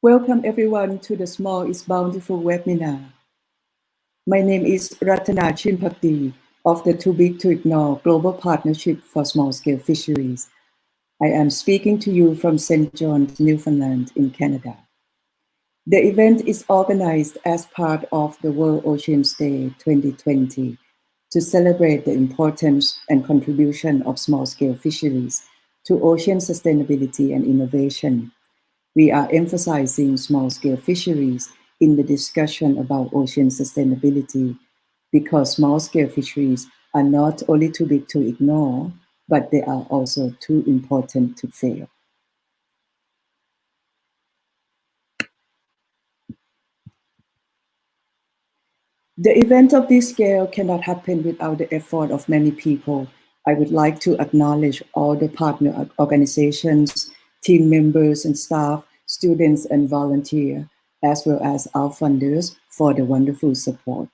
Welcome everyone to the Small is Bountiful webinar. My name is Ratana Chinpakdi of the Too Big to Ignore Global Partnership for Small-Scale Fisheries. I am speaking to you from St. John's, Newfoundland in Canada. The event is organized as part of the World Oceans Day 2020 to celebrate the importance and contribution of small-scale fisheries to ocean sustainability and innovation. We are emphasizing small-scale fisheries in the discussion about ocean sustainability because small-scale fisheries are not only too big to ignore, but they are also too important to fail. The event of this scale cannot happen without the effort of many people. I would like to acknowledge all the partner organizations, team members and staff, students and volunteers, as well as our funders for the wonderful support.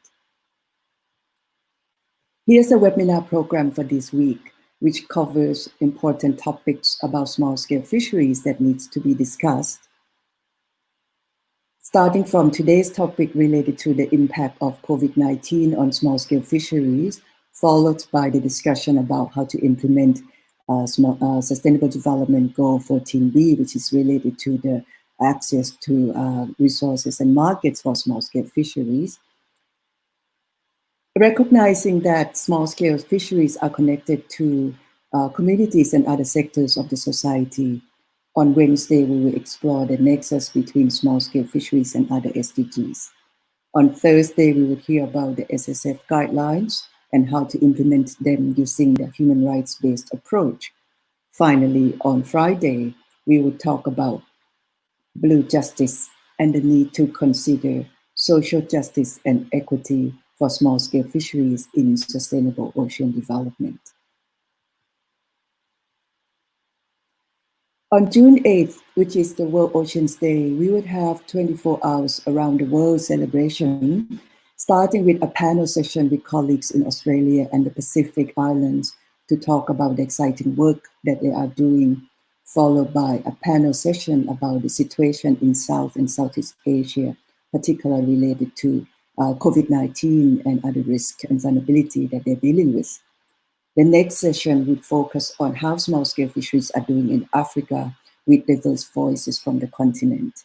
Here's a webinar program for this week, which covers important topics about small-scale fisheries that needs to be discussed. Starting from today's topic related to the impact of COVID-19 on small-scale fisheries, followed by the discussion about how to implement Sustainable Development Goal 14B, which is related to the access to resources and markets for small-scale fisheries. Recognizing that small-scale fisheries are connected to communities and other sectors of the society, on Wednesday, we will explore the nexus between small-scale fisheries and other SDGs. On Thursday, we will hear about the SSF guidelines and how to implement them using the human rights-based approach. Finally, on Friday, we will talk about blue justice and the need to consider social justice and equity for small-scale fisheries in sustainable ocean development. On June 8th, which is the World Oceans Day, we would have 24 hours around the world celebration, starting with a panel session with colleagues in Australia and the Pacific Islands to talk about the exciting work that they are doing, followed by a panel session about the situation in South and Southeast Asia, particularly related to COVID-19 and other risks and vulnerability that they're dealing with. The next session would focus on how small-scale fisheries are doing in Africa with diverse voices from the continent.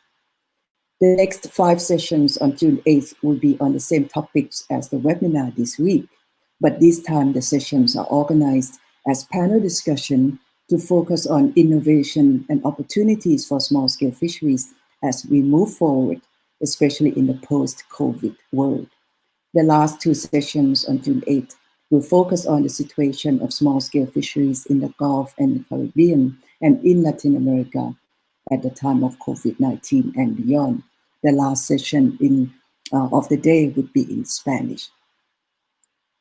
The next 5 sessions on June 8th will be on the same topics as the webinar this week, but this time the sessions are organized as panel discussion to focus on innovation and opportunities for small-scale fisheries as we move forward, especially in the post-COVID world. The last 2 sessions on June 8th will focus on the situation of small-scale fisheries in the Gulf and the Caribbean and in Latin America at the time of COVID-19 and beyond. The last session of the day would be in Spanish.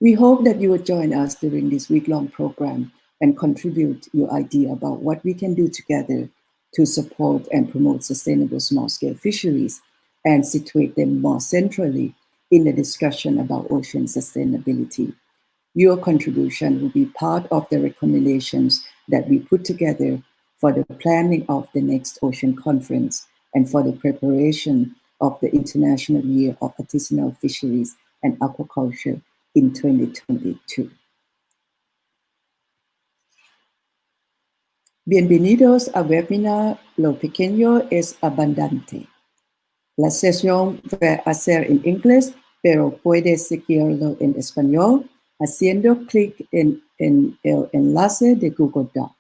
We hope that you will join us during this week-long program and contribute your idea about what we can do together to support and promote sustainable small-scale fisheries and situate them more centrally in the discussion about ocean sustainability. Your contribution will be part of the recommendations that we put together for the planning of the next Ocean Conference and for the preparation of the International Year of Artisanal Fisheries and Aquaculture in 2022. Bienvenidos a webinar Lo Pequeño es Abundante. La sesión va a ser en inglés, pero puede seguirlo en español haciendo clic en el enlace de Google Doc.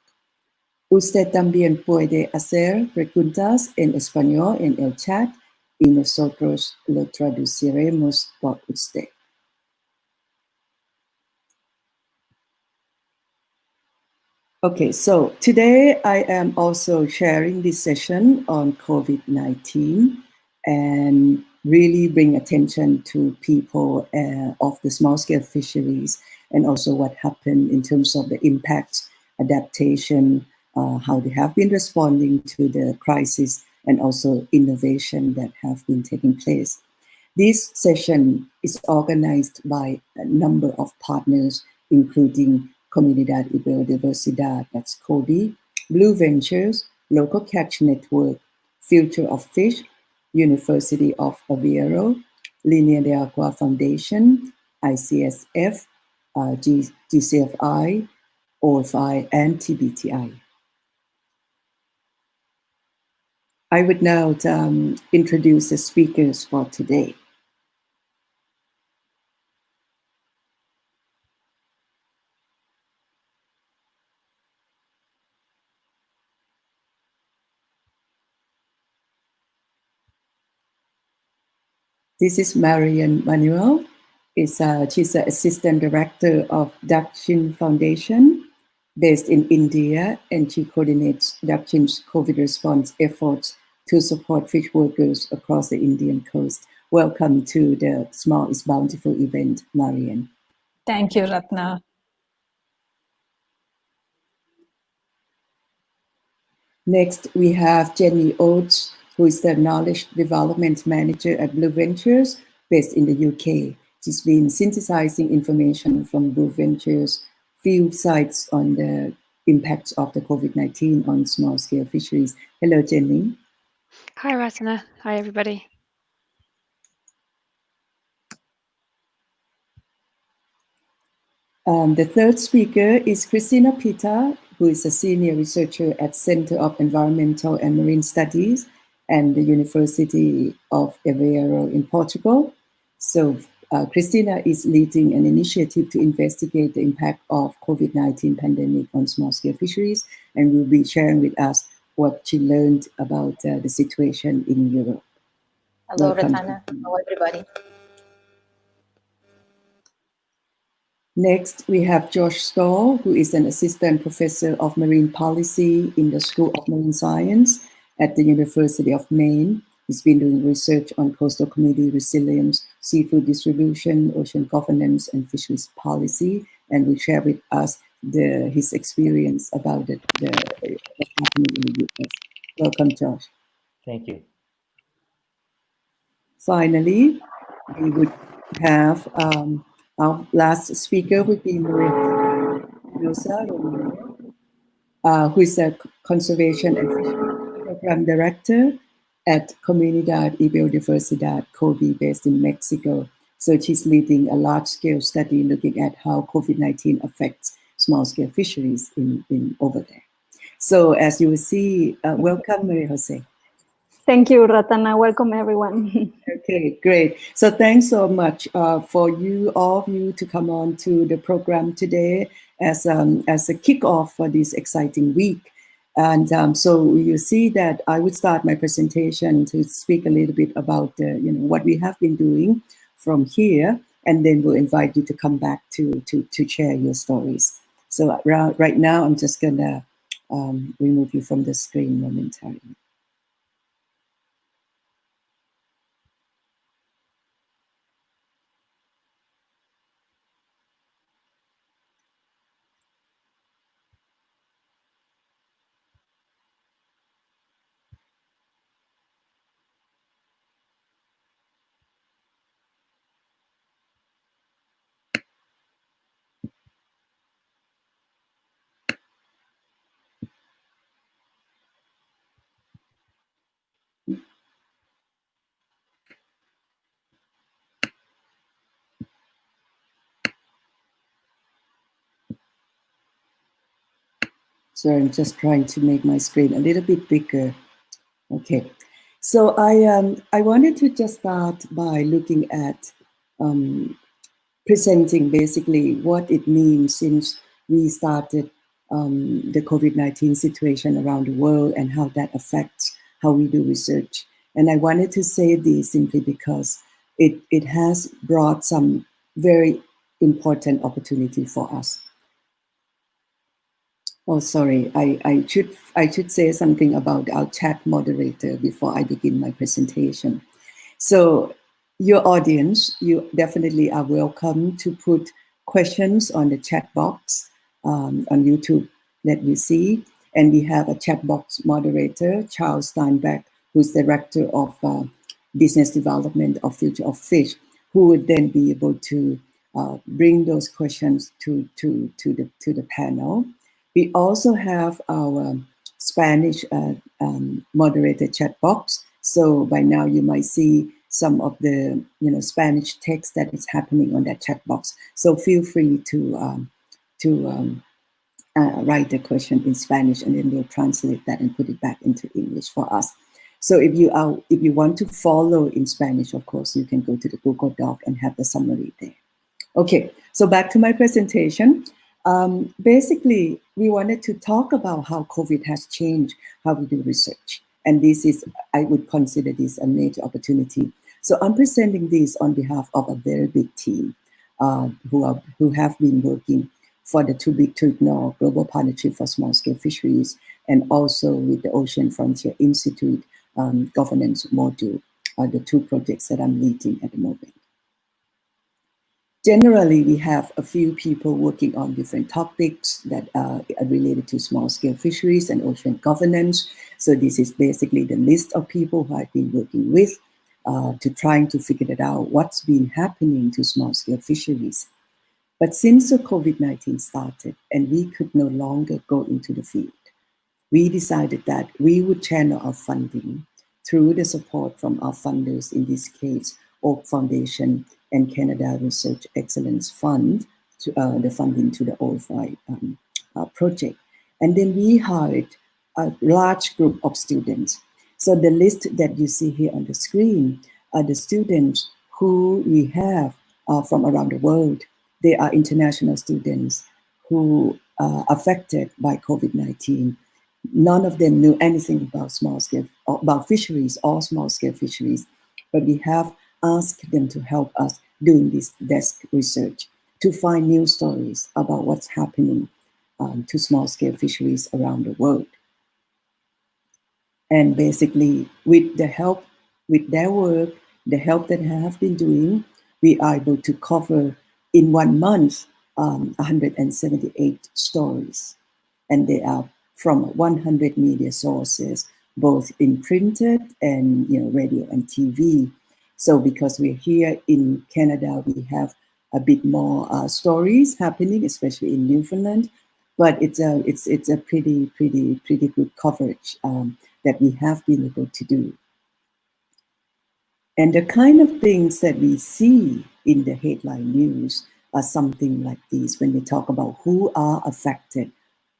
Usted también puede hacer preguntas en español en el chat y nosotros lo traduciremos por usted. Okay, so today I am also sharing this session on COVID-19 and really bring attention to people of the small-scale fisheries and also what happened in terms of the impact, adaptation, how they have been responding to the crisis and also innovation that have been taking place. This session is organized by a number of partners, including Comunidad y Biodiversidad, that's COBI, Blue Ventures, Local Catch Network, Future of Fish, University of Aveiro, Linea de Agua Foundation, ICSF, GCFI, OFI, and TBTI. I would now introduce the speakers for today. This is Marian Manuel. She's the Assistant Director of Dakshin Foundation based in India, and she coordinates Dakshin's COVID response efforts to support fish workers across the Indian coast. Welcome to the Small is Bountiful event, Marian. Thank you, Ratna. Next, we have Jenny Oates, who is the Knowledge Development Manager at Blue Ventures, based in the UK. She's been synthesizing information from Blue Ventures field sites on the impacts of the COVID-19 on small-scale fisheries. Hello, Jenny. Hi, Ratna. Hi, everybody. The third speaker is Cristina Pita, who is a senior researcher at Center of Environmental and Marine Studies and the University of Aveiro in Portugal. So Cristina is leading an initiative to investigate the impact of COVID-19 pandemic on small-scale fisheries, and will be sharing with us what she learned about the situation in Europe. Hello, Ratna. Hello, everybody. Next, we have Josh Stoll, who is an assistant professor of marine policy in the School of Marine Science at the University of Maine. He's been doing research on coastal community resilience, seafood distribution, ocean governance, and fisheries policy, and will share with us his experience about what's happening in the US. Welcome, Josh. Thank you. Finally, we would have our last speaker would be Maria Rosa Romero, who is a Conservation and Fisheries Program Director at Comunidad y Biodiversidad, COBI, based in Mexico. So she's leading a large-scale study looking at how COVID-19 affects small-scale fisheries in over there. So as you will see, welcome, Maria Jose. Thank you, Ratana. Welcome, everyone. Okay, great. So thanks so much for all of you to come on to the program today as a kickoff for this exciting week. And so you see that I would start my presentation to speak a little bit about what we have been doing from here, and then we'll invite you to come back to share your stories. So right now, I'm just gonna remove you from the screen momentarily. So I'm just trying to make my screen a little bit bigger. Okay, so I wanted to just start by looking at presenting basically what it means since we started the COVID-19 situation around the world and how that affects how we do research. And I wanted to say this simply because it has brought some very important opportunity for us. Oh, sorry, I should say something about our chat moderator before I begin my presentation. So your audience, you definitely are welcome to put questions on the chat box on YouTube that we see. And we have a chat box moderator, Charles Steinbeck, who's Director of Business Development of Future of Fish, who would then be able to bring those questions to the panel. We also have our Spanish moderated chat box. So by now you might see some of the Spanish text that is happening on that chat box. So feel free to write the question in Spanish, and then we'll translate that and put it back into English for us. So if you want to follow in Spanish, of course, you can go to the Google Doc and have the summary there. Okay, so back to my presentation. Basically, we wanted to talk about how COVID has changed how we do research. And this is, I would consider this a major opportunity. So I'm presenting this on behalf of a very big team who have been working for the Too Big to Ignore Global Partnership for Small-Scale Fisheries, and also with the Ocean Frontier Institute governance module, the two projects that I'm leading at the moment. Generally, we have a few people working on different topics that are related to small-scale fisheries and ocean governance. So this is basically the list of people who I've been working with to trying to figure it out what's been happening to small-scale fisheries. But since the COVID-19 started and we could no longer go into the field, we decided that we would channel our funding through the support from our funders, in this case, Oak Foundation and Canada Research Excellence Fund, to, the funding to the OFI project. And then we hired a large group of students. So the list that you see here on the screen are the students who we have from around the world. They are international students who are affected by COVID-19. None of them knew anything about small-scale, about fisheries or small-scale fisheries, but we have asked them to help us doing this desk research to find new stories about what's happening to small-scale fisheries around the world. And basically, with the help, with their work, the help that I have been doing, we are able to cover in 1 month 178 stories. And they are from 100 media sources, both in printed and radio and TV. So because we're here in Canada, we have a bit more stories happening, especially in Newfoundland. But it's a pretty good coverage that we have been able to do. And the kind of things that we see in the headline news are something like these when we talk about who are affected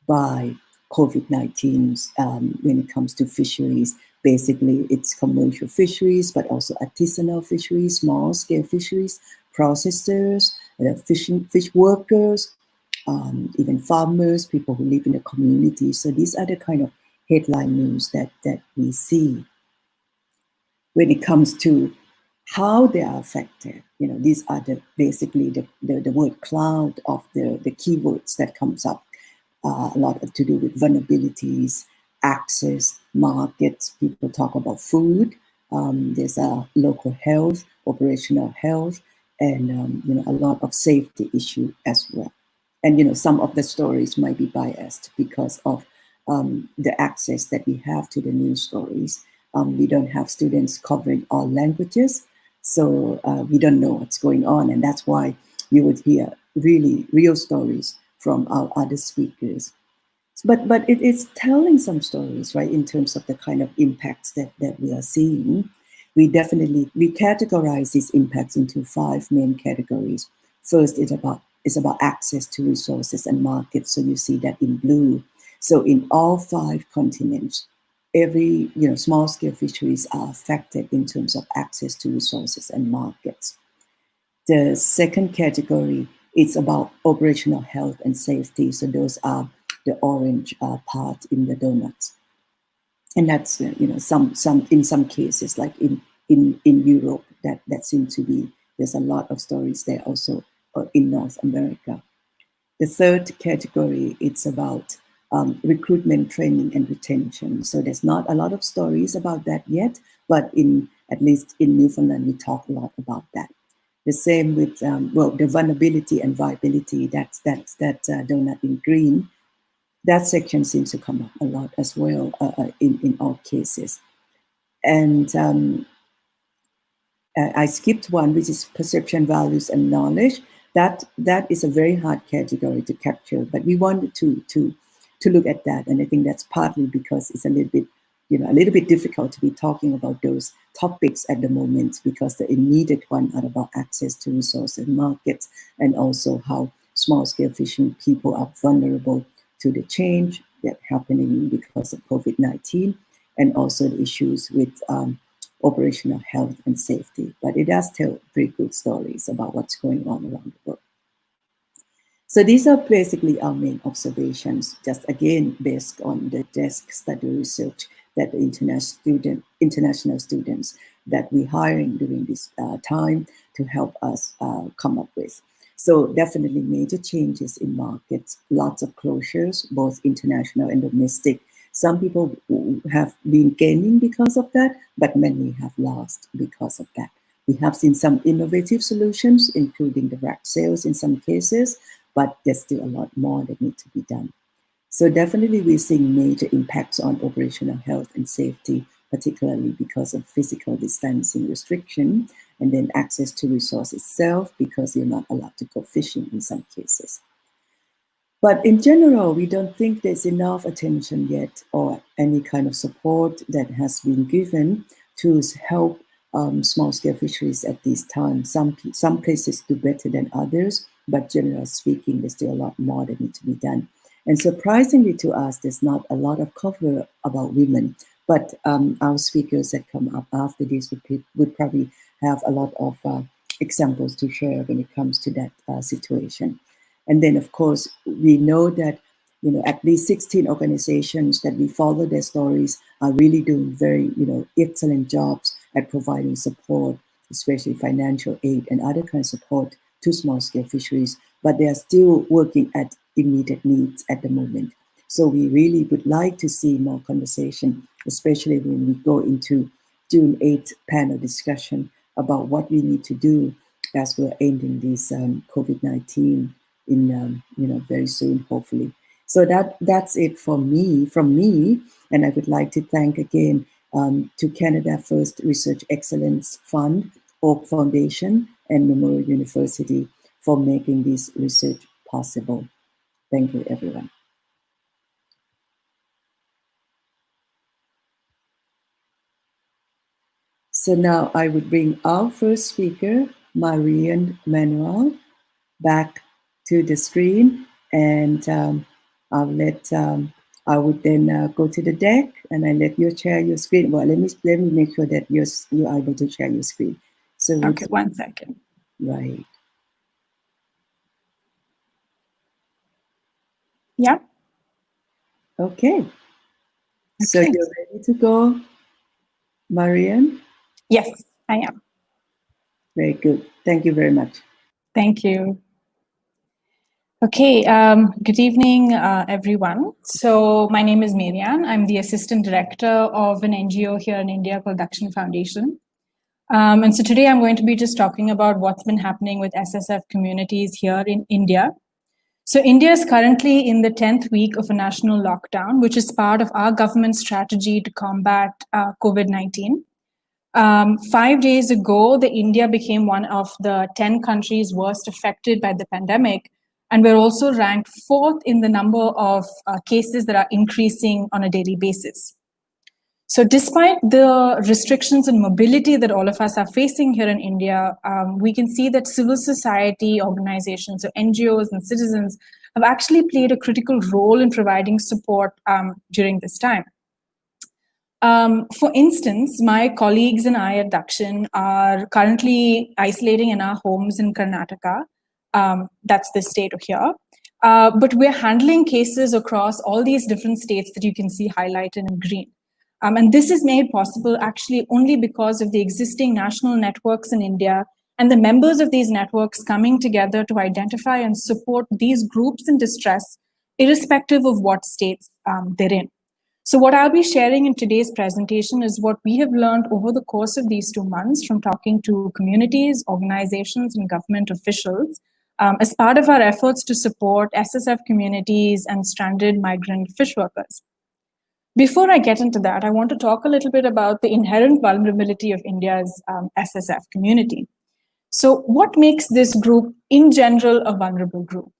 by COVID-19 when it comes to fisheries. Basically, it's commercial fisheries, but also artisanal fisheries, small-scale fisheries, processors, fish workers, even farmers, people who live in the community. So these are the kind of headline news that we see. When it comes to how they are affected, these are basically the word cloud of the keywords that comes up. A lot to do with vulnerabilities, access, markets. People talk about food. There's local health, operational health, and a lot of safety issue as well. And some of the stories might be biased because of the access that we have to the news stories. We don't have students covering all languages, so we don't know what's going on, and that's why you would hear really real stories from our other speakers. But it is telling some stories, right, in terms of the kind of impacts that we are seeing. We categorize these impacts into 5 main categories. First, it's about access to resources and markets. So you see that in blue. So in all 5 continents, every small-scale fisheries are affected in terms of access to resources and markets. The second category, it's about operational health and safety. So those are the orange part in the donuts, and that's some in some cases, like in Europe, that seems to be, there's a lot of stories there also in North America. The third category, it's about recruitment, training, and retention. So there's not a lot of stories about that yet, but at least in Newfoundland, we talk a lot about that. The same with the vulnerability and viability. That's that donut in green. That section seems to come up a lot as well in all cases. And I skipped one, which is perception, values, and knowledge. That is a very hard category to capture, but we wanted to to look at that. And I think that's partly because it's a little bit difficult to be talking about those topics at the moment, because the immediate one are about access to resources and markets, and also how small-scale fishing people are vulnerable to the change that's happening because of COVID-19, and also the issues with operational health and safety. But it does tell very good stories about what's going on around the world. So these are basically our main observations, just again based on the desk study research that the international students that we're hiring during this time to help us come up with. So definitely major changes in markets, lots of closures, both international and domestic. Some people have been gaining because of that, but many have lost because of that. We have seen some innovative solutions, including the rack sales in some cases, but there's still a lot more that need to be done. So definitely we're seeing major impacts on operational health and safety, particularly because of physical distancing restriction, and then access to resource itself, because you're not allowed to go fishing in some cases. But in general, we don't think there's enough attention yet, or any kind of support that has been given to help small-scale fisheries at this time. Some places do better than others, but generally speaking, there's still a lot more that needs to be done. And surprisingly to us, there's not a lot of cover about women, but our speakers that come up after this would probably have a lot of examples to share when it comes to that situation. And then, of course, we know that at least 16 organizations that we follow their stories are really doing very excellent jobs at providing support, especially financial aid and other kinds of support to small-scale fisheries, but they are still working at immediate needs at the moment. So we really would like to see more conversation, especially when we go into June 8th panel discussion about what we need to do as we're ending this COVID-19 in very soon, hopefully. So that's it from me, and I would like to thank again to Canada First Research Excellence Fund, Oak Foundation, and Memorial University for making this research possible. Thank you, everyone. So now I would bring our first speaker, Marianne Manuel, back to the screen, and I would then go to the deck, and I let you share your screen. Well, let me make sure that you're able to share your screen. So okay, 1 second. Right. Yeah. Okay. So you're ready to go, Marianne? Yes, I am. Very good. Thank you very much. Thank you. Okay, good evening, everyone. So my name is Marianne. I'm the Assistant Director of an NGO here in India called Dakshin Foundation. And so today I'm going to be just talking about what's been happening with SSF communities here in India. So India is currently in the 10th week of a national lockdown, which is part of our government's strategy to combat COVID-19. 5 days ago, India became one of the 10 countries worst affected by the pandemic. And we're also ranked 4th in the number of cases that are increasing on a daily basis. So despite the restrictions in mobility that all of us are facing here in India, we can see that civil society organizations, so NGOs and citizens, have actually played a critical role in providing support during this time. For instance, my colleagues and I at Dakshin are currently isolating in our homes in Karnataka. That's the state here. But we're handling cases across all these different states that you can see highlighted in green. And this is made possible actually only because of the existing national networks in India and the members of these networks coming together to identify and support these groups in distress, irrespective of what states they're in. So what I'll be sharing in today's presentation is what we have learned over the course of these 2 months from talking to communities, organizations, and government officials as part of our efforts to support SSF communities and stranded migrant fish workers. Before I get into that, I want to talk a little bit about the inherent vulnerability of India's SSF community. So what makes this group in general a vulnerable group?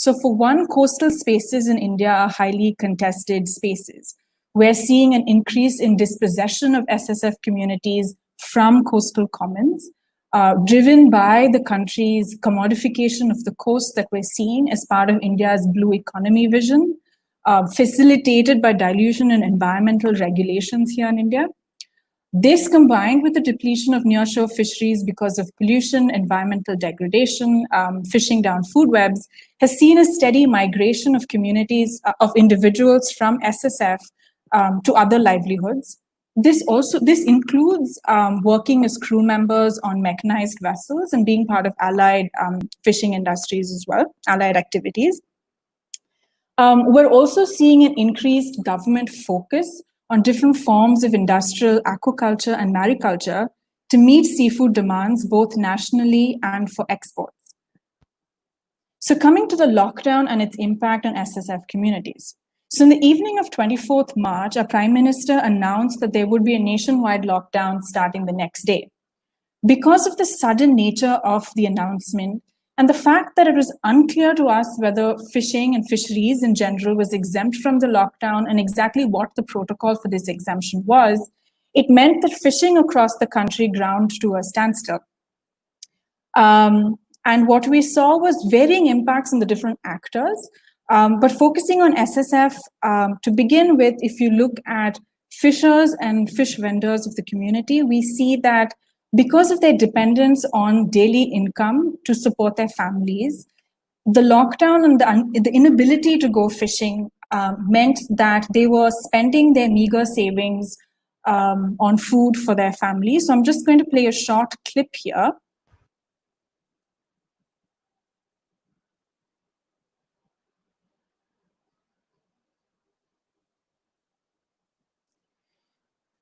So for one, coastal spaces in India are highly contested spaces. We're seeing an increase in dispossession of SSF communities from coastal commons, driven by the country's commodification of the coast that we're seeing as part of India's blue economy vision, facilitated by dilution in environmental regulations here in India. This, combined with the depletion of nearshore fisheries because of pollution, environmental degradation, fishing down food webs, has seen a steady migration of communities, of individuals from SSF to other livelihoods. This includes working as crew members on mechanized vessels and being part of allied fishing industries as well, allied activities. We're also seeing an increased government focus on different forms of industrial aquaculture and mariculture to meet seafood demands both nationally and for exports. So coming to the lockdown and its impact on SSF communities. So in the evening of 24th March, our Prime Minister announced that there would be a nationwide lockdown starting the next day. Because of the sudden nature of the announcement, and the fact that it was unclear to us whether fishing and fisheries in general was exempt from the lockdown and exactly what the protocol for this exemption was, it meant that fishing across the country ground to a standstill. And what we saw was varying impacts on the different actors, but focusing on SSF, to begin with, if you look at fishers and fish vendors of the community, we see that because of their dependence on daily income to support their families, the lockdown and the inability to go fishing meant that they were spending their meager savings on food for their families. So I'm just going to play a short clip here.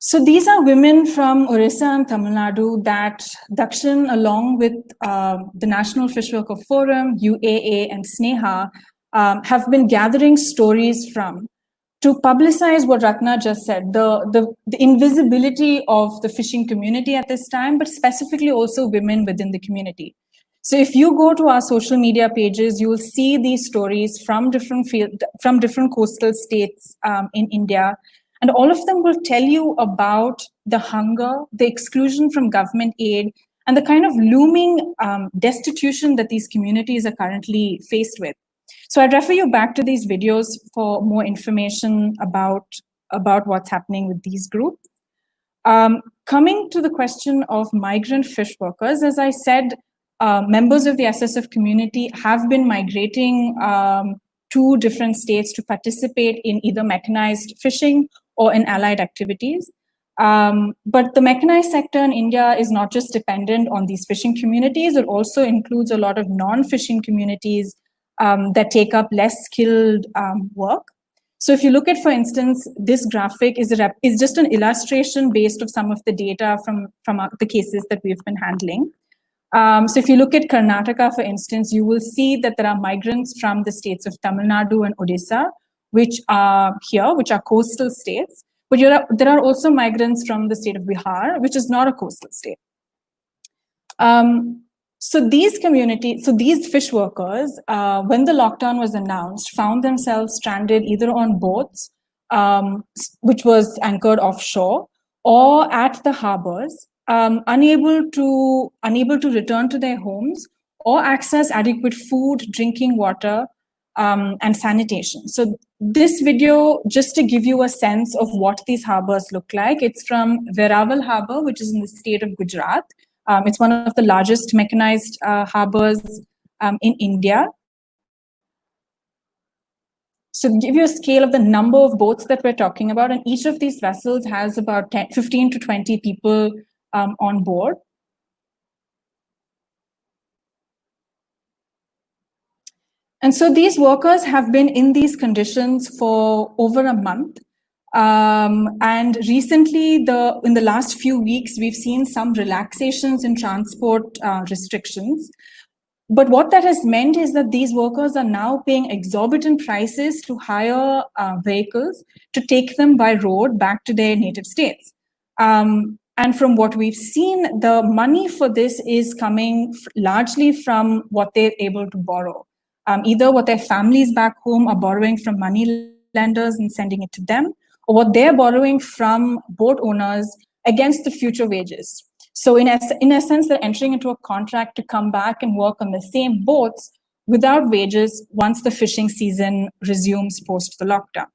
So these are women from Orissa and Tamil Nadu that Dakshin, along with the National Fishworker Forum, UAA, and Sneha, have been gathering stories from to publicize what Ratna just said, the invisibility of the fishing community at this time, but specifically also women within the community. So if you go to our social media pages, you will see these stories from different coastal states in India. And all of them will tell you about the hunger, the exclusion from government aid, and the kind of looming destitution that these communities are currently faced with. So I'd refer you back to these videos for more information about what's happening with these groups. Coming to the question of migrant fish workers, as I said, members of the SSF community have been migrating to different states to participate in either mechanized fishing or in allied activities. But the mechanized sector in India is not just dependent on these fishing communities, it also includes a lot of non-fishing communities that take up less skilled work. So if you look at, for instance, this graphic is just an illustration based of some of the data from the cases that we've been handling. So if you look at Karnataka, for instance, you will see that there are migrants from the states of Tamil Nadu and Odisha, which are coastal states. But there are also migrants from the state of Bihar, which is not a coastal state. So these fish workers, when the lockdown was announced, found themselves stranded either on boats, which was anchored offshore, or at the harbors, unable to return to their homes or access adequate food, drinking water, and sanitation. So this video, just to give you a sense of what these harbors look like, it's from Veraval Harbor, which is in the state of Gujarat. It's one of the largest mechanized harbors in India. So to give you a scale of the number of boats that we're talking about, and each of these vessels has about 15 to 20 people on board. And so these workers have been in these conditions for over a month. And recently, in the last few weeks, we've seen some relaxations in transport restrictions. But what that has meant is that these workers are now paying exorbitant prices to hire vehicles to take them by road back to their native states. And from what we've seen, the money for this is coming largely from what they're able to borrow. either what their families back home are borrowing from money lenders and sending it to them, or what they're borrowing from boat owners against the future wages. So in a sense, they're entering into a contract to come back and work on the same boats without wages once the fishing season resumes post the lockdown.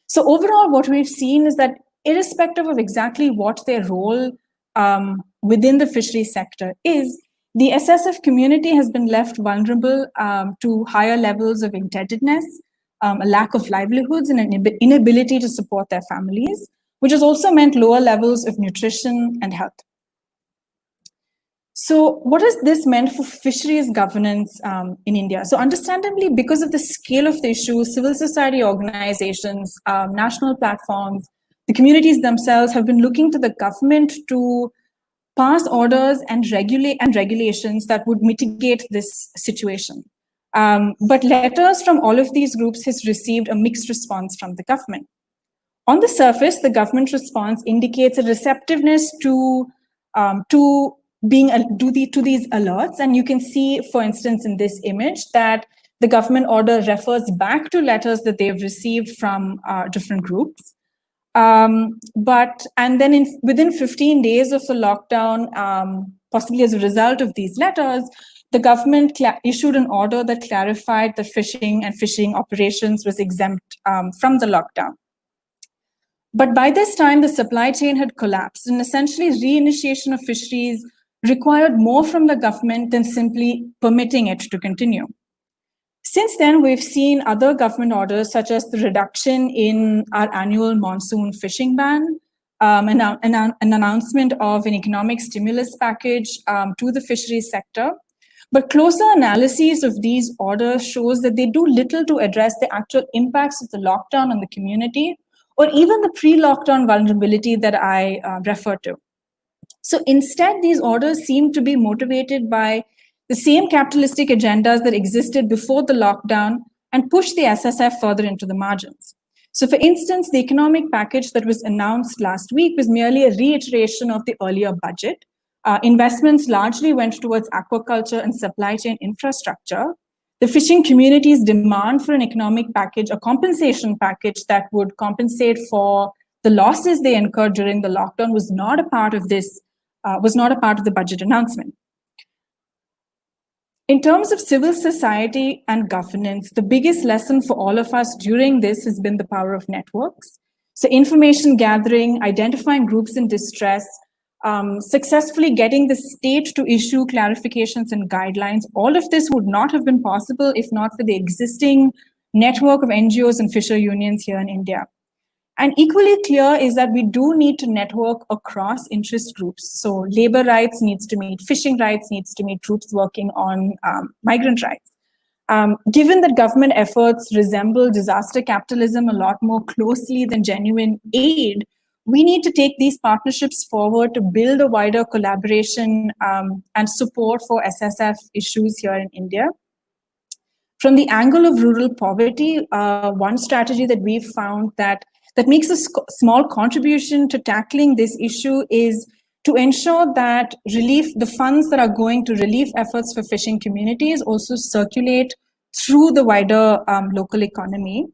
So overall, what we've seen is that irrespective of exactly what their role within the fisheries sector is, the SSF community has been left vulnerable to higher levels of indebtedness, a lack of livelihoods, and an inability to support their families, which has also meant lower levels of nutrition and health. So what has this meant for fisheries governance in India? So understandably, because of the scale of the issue, civil society organizations, national platforms, the communities themselves have been looking to the government to pass orders and regulations that would mitigate this situation. But letters from all of these groups has received a mixed response from the government. On the surface, the government response indicates a receptiveness to these alerts. And you can see, for instance, in this image that the government order refers back to letters that they've received from different groups. And then within 15 days of the lockdown, possibly as a result of these letters, the government issued an order that clarified that fishing and fishing operations was exempt from the lockdown. But by this time, the supply chain had collapsed, and essentially reinitiation of fisheries required more from the government than simply permitting it to continue. Since then, we've seen other government orders, such as the reduction in our annual monsoon fishing ban, an announcement of an economic stimulus package to the fisheries sector. But closer analysis of these orders shows that they do little to address the actual impacts of the lockdown on the community, or even the pre-lockdown vulnerability that I referred to. So instead, these orders seem to be motivated by the same capitalistic agendas that existed before the lockdown and push the SSF further into the margins. So for instance, the economic package that was announced last week was merely a reiteration of the earlier budget. Investments largely went towards aquaculture and supply chain infrastructure. The fishing community's demand for an economic package, a compensation package that would compensate for the losses they incurred during the lockdown, was not a part of this, was not a part of the budget announcement. In terms of civil society and governance, the biggest lesson for all of us during this has been the power of networks. So information gathering, identifying groups in distress, successfully getting the state to issue clarifications and guidelines. All of this would not have been possible if not for the existing network of NGOs and fisher unions here in India. And equally clear is that we do need to network across interest groups. So labor rights needs to meet fishing rights, needs to meet groups working on migrant rights. Given that government efforts resemble disaster capitalism a lot more closely than genuine aid, we need to take these partnerships forward to build a wider collaboration and support for SSF issues here in India. From the angle of rural poverty, one strategy that we've found that makes a small contribution to tackling this issue is to ensure that the funds that are going to relief efforts for fishing communities also circulate through the wider local economy.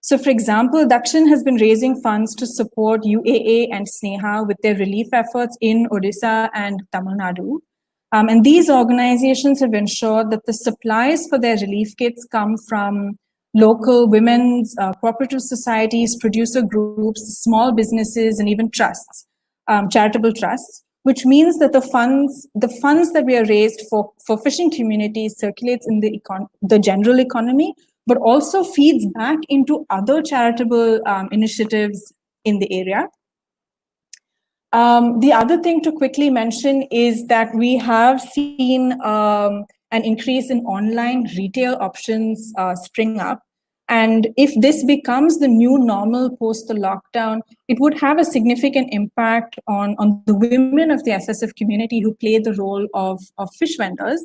So for example, Dakshin has been raising funds to support UAA and Sneha with their relief efforts in Odisha and Tamil Nadu. And these organizations have ensured that the supplies for their relief kits come from local women's cooperative societies, producer groups, small businesses, and even trusts, charitable trusts, which means that the funds that we are raised for fishing communities circulates in the general economy, but also feeds back into other charitable initiatives in the area. The other thing to quickly mention is that we have seen an increase in online retail options spring up. And if this becomes the new normal post the lockdown, it would have a significant impact on the women of the SSF community who play the role of fish vendors,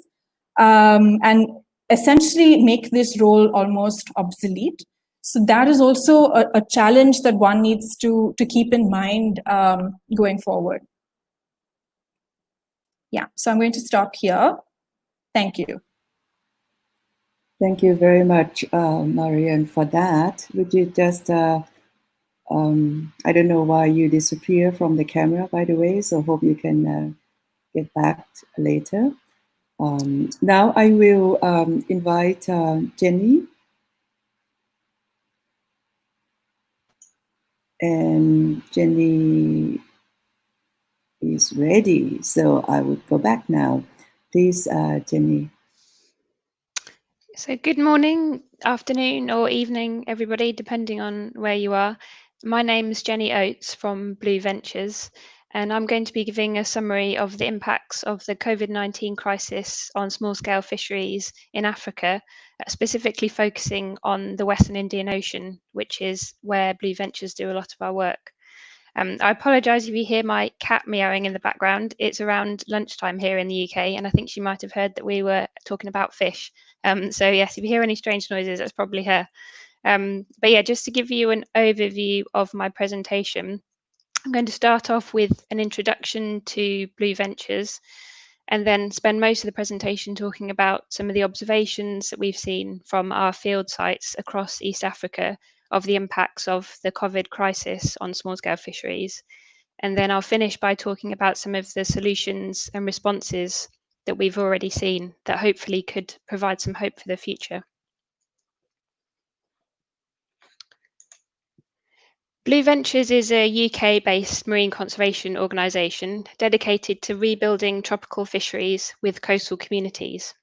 and essentially make this role almost obsolete. So that is also a challenge that one needs to keep in mind going forward. Yeah, so I'm going to stop here. Thank you. Thank you very much, Marian, for that. Would you just, I don't know why you disappear from the camera, by the way, so hope you can get back later. Now I will invite Jenny. And Jenny is ready, so I would go back now. Please, Jenny. So good morning, afternoon or evening, everybody, depending on where you are. My name is Jenny Oates from Blue Ventures, and I'm going to be giving a summary of the impacts of the COVID-19 crisis on small-scale fisheries in Africa, specifically focusing on the Western Indian Ocean, which is where Blue Ventures do a lot of our work. I apologise if you hear my cat meowing in the background. It's around lunchtime here in the UK, and I think she might have heard that we were talking about fish. So yes, if you hear any strange noises, that's probably her. But yeah, just to give you an overview of my presentation, I'm going to start off with an introduction to Blue Ventures, and then spend most of the presentation talking about some of the observations that we've seen from our field sites across East Africa of the impacts of the COVID crisis on small-scale fisheries. And then I'll finish by talking about some of the solutions and responses that we've already seen that hopefully could provide some hope for the future. Blue Ventures is a UK-based marine conservation organisation dedicated to rebuilding tropical fisheries with coastal communities.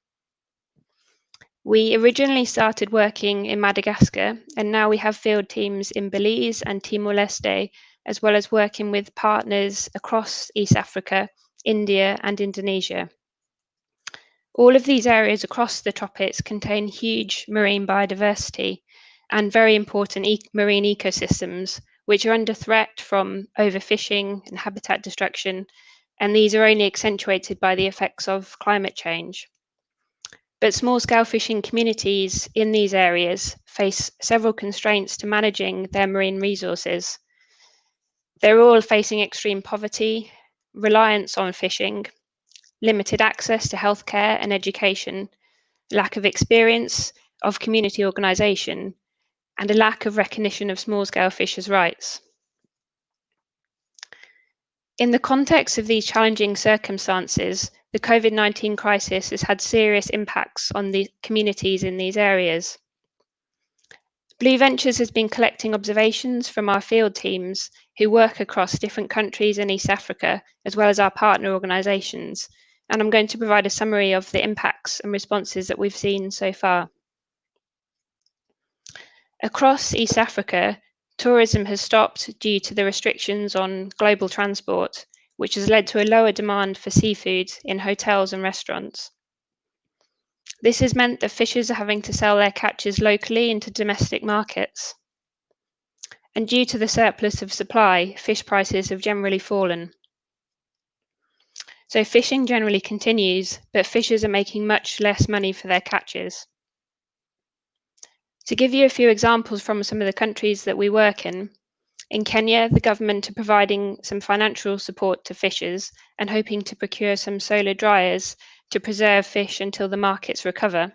We originally started working in Madagascar, and now we have field teams in Belize and Timor-Leste, as well as working with partners across East Africa, India and Indonesia. All of these areas across the tropics contain huge marine biodiversity and very important marine ecosystems, which are under threat from overfishing and habitat destruction, and these are only accentuated by the effects of climate change. But small-scale fishing communities in these areas face several constraints to managing their marine resources. They're all facing extreme poverty, reliance on fishing, limited access to healthcare and education, lack of experience of community organisation, and a lack of recognition of small-scale fishers' rights. In the context of these challenging circumstances, the COVID-19 crisis has had serious impacts on the communities in these areas. Blue Ventures has been collecting observations from our field teams who work across different countries in East Africa, as well as our partner organisations, and I'm going to provide a summary of the impacts and responses that we've seen so far. Across East Africa, tourism has stopped due to the restrictions on global transport, which has led to a lower demand for seafood in hotels and restaurants. This has meant that fishers are having to sell their catches locally into domestic markets. And due to the surplus of supply, fish prices have generally fallen. So fishing generally continues, but fishers are making much less money for their catches. To give you a few examples from some of the countries that we work in Kenya, the government are providing some financial support to fishers and hoping to procure some solar dryers to preserve fish until the markets recover.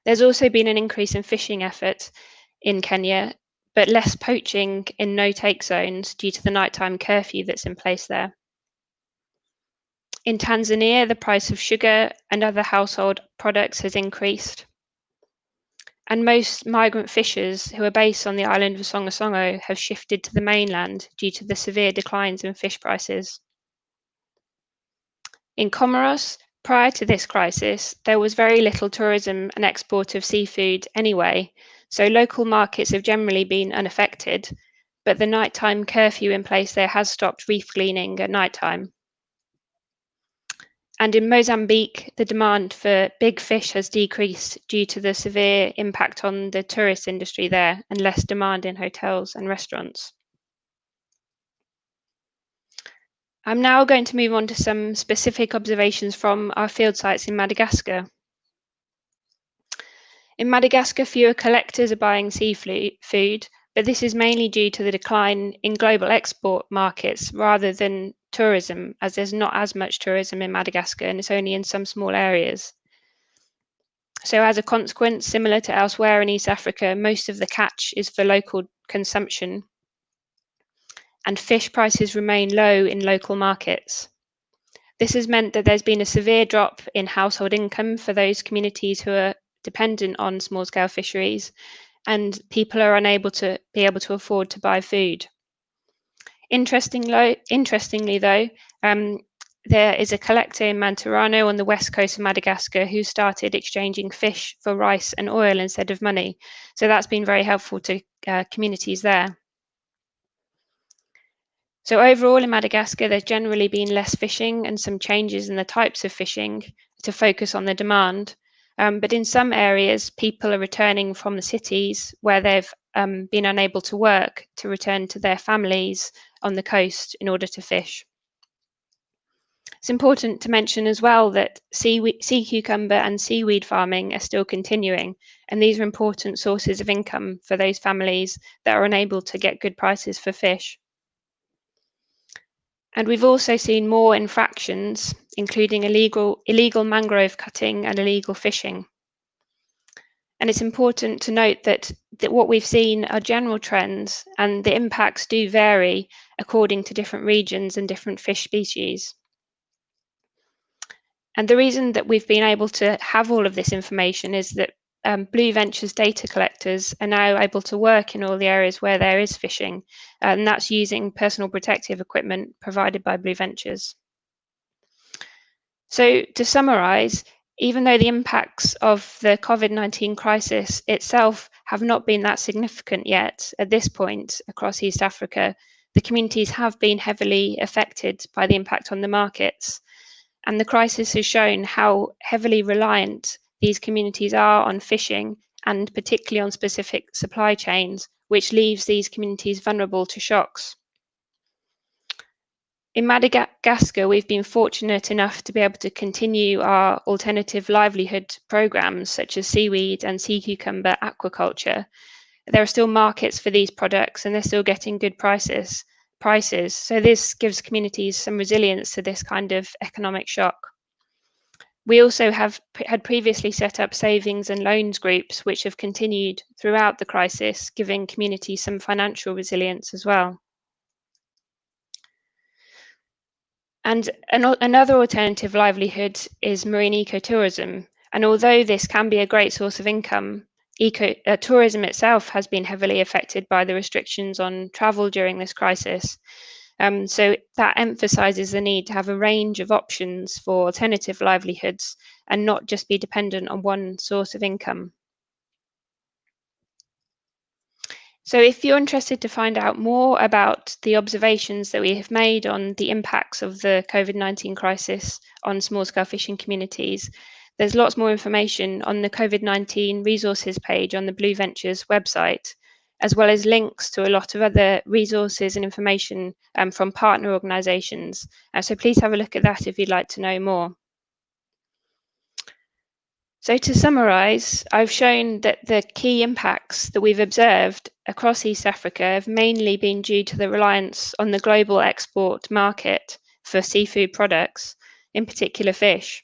There's also been an increase in fishing effort in Kenya, but less poaching in no-take zones due to the nighttime curfew that's in place there. In Tanzania, the price of sugar and other household products has increased. And most migrant fishers who are based on the island of Songo have shifted to the mainland due to the severe declines in fish prices. In Comoros, prior to this crisis, there was very little tourism and export of seafood anyway, so local markets have generally been unaffected, but the nighttime curfew in place there has stopped reef cleaning at nighttime. And in Mozambique, the demand for big fish has decreased due to the severe impact on the tourist industry there and less demand in hotels and restaurants. I'm now going to move on to some specific observations from our field sites in Madagascar. In Madagascar, fewer collectors are buying seafood, but this is mainly due to the decline in global export markets rather than tourism, as there's not as much tourism in Madagascar and it's only in some small areas. So as a consequence, similar to elsewhere in East Africa, most of the catch is for local consumption, and fish prices remain low in local markets. This has meant that there's been a severe drop in household income for those communities who are dependent on small-scale fisheries, and people are unable to afford to buy food. Interestingly though, there is a collector in Manturano on the west coast of Madagascar who started exchanging fish for rice and oil instead of money. So that's been very helpful to communities there. So overall in Madagascar, there's generally been less fishing and some changes in the types of fishing to focus on the demand. But in some areas, people are returning from the cities where they've been unable to work to return to their families on the coast in order to fish. It's important to mention as well that sea cucumber and seaweed farming are still continuing, and these are important sources of income for those families that are unable to get good prices for fish. And we've also seen more infractions, including illegal mangrove cutting and illegal fishing. And it's important to note that what we've seen are general trends, and the impacts do vary according to different regions and different fish species. And the reason that we've been able to have all of this information is that Blue Ventures data collectors are now able to work in all the areas where there is fishing, and that's using personal protective equipment provided by Blue Ventures. So to summarize, even though the impacts of the COVID-19 crisis itself have not been that significant yet at this point across East Africa, the communities have been heavily affected by the impact on the markets. And the crisis has shown how heavily reliant these communities are on fishing, and particularly on specific supply chains, which leaves these communities vulnerable to shocks. In Madagascar, we've been fortunate enough to be able to continue our alternative livelihood programs, such as seaweed and sea cucumber aquaculture. There are still markets for these products, and they're still getting good prices. So this gives communities some resilience to this kind of economic shock. We also had previously set up savings and loans groups, which have continued throughout the crisis, giving communities some financial resilience as well. And another alternative livelihood is marine ecotourism. And although this can be a great source of income, tourism itself has been heavily affected by the restrictions on travel during this crisis. So that emphasizes the need to have a range of options for alternative livelihoods and not just be dependent on one source of income. So if you're interested to find out more about the observations that we have made on the impacts of the COVID-19 crisis on small-scale fishing communities, there's lots more information on the COVID-19 resources page on the Blue Ventures website, as well as links to a lot of other resources and information from partner organisations. So please have a look at that if you'd like to know more. So to summarise, I've shown that the key impacts that we've observed across East Africa have mainly been due to the reliance on the global export market for seafood products, in particular fish.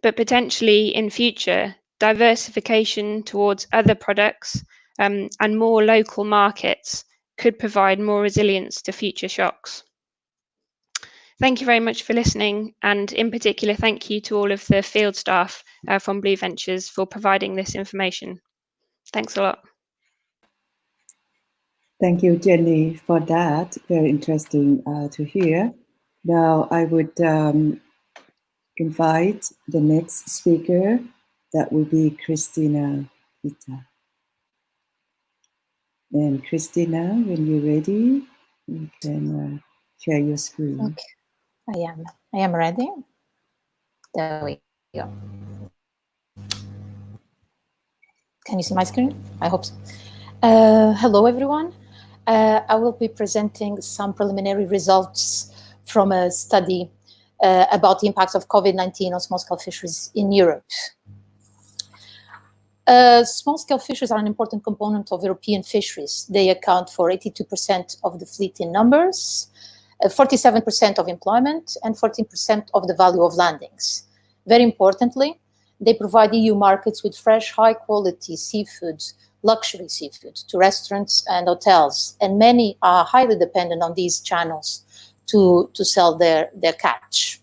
But potentially in future, diversification towards other products and more local markets could provide more resilience to future shocks. Thank you very much for listening, and in particular, thank you to all of the field staff from Blue Ventures for providing this information. Thanks a lot. Thank you, Jenny, for that. Very interesting to hear. Now, I would invite the next speaker. That will be Christina Pita. And Christina, when you're ready, you can share your screen. Okay, I am ready. There we go. Can you see my screen? I hope so. Hello, everyone. I will be presenting some preliminary results from a study about the impacts of COVID-19 on small-scale fisheries in Europe. Small-scale fisheries are an important component of European fisheries. They account for 82% of the fleet in numbers, 47% of employment, and 14% of the value of landings. Very importantly, They provide EU markets with fresh, high-quality seafood, luxury seafood, to restaurants and hotels, and many are highly dependent on these channels to sell their catch.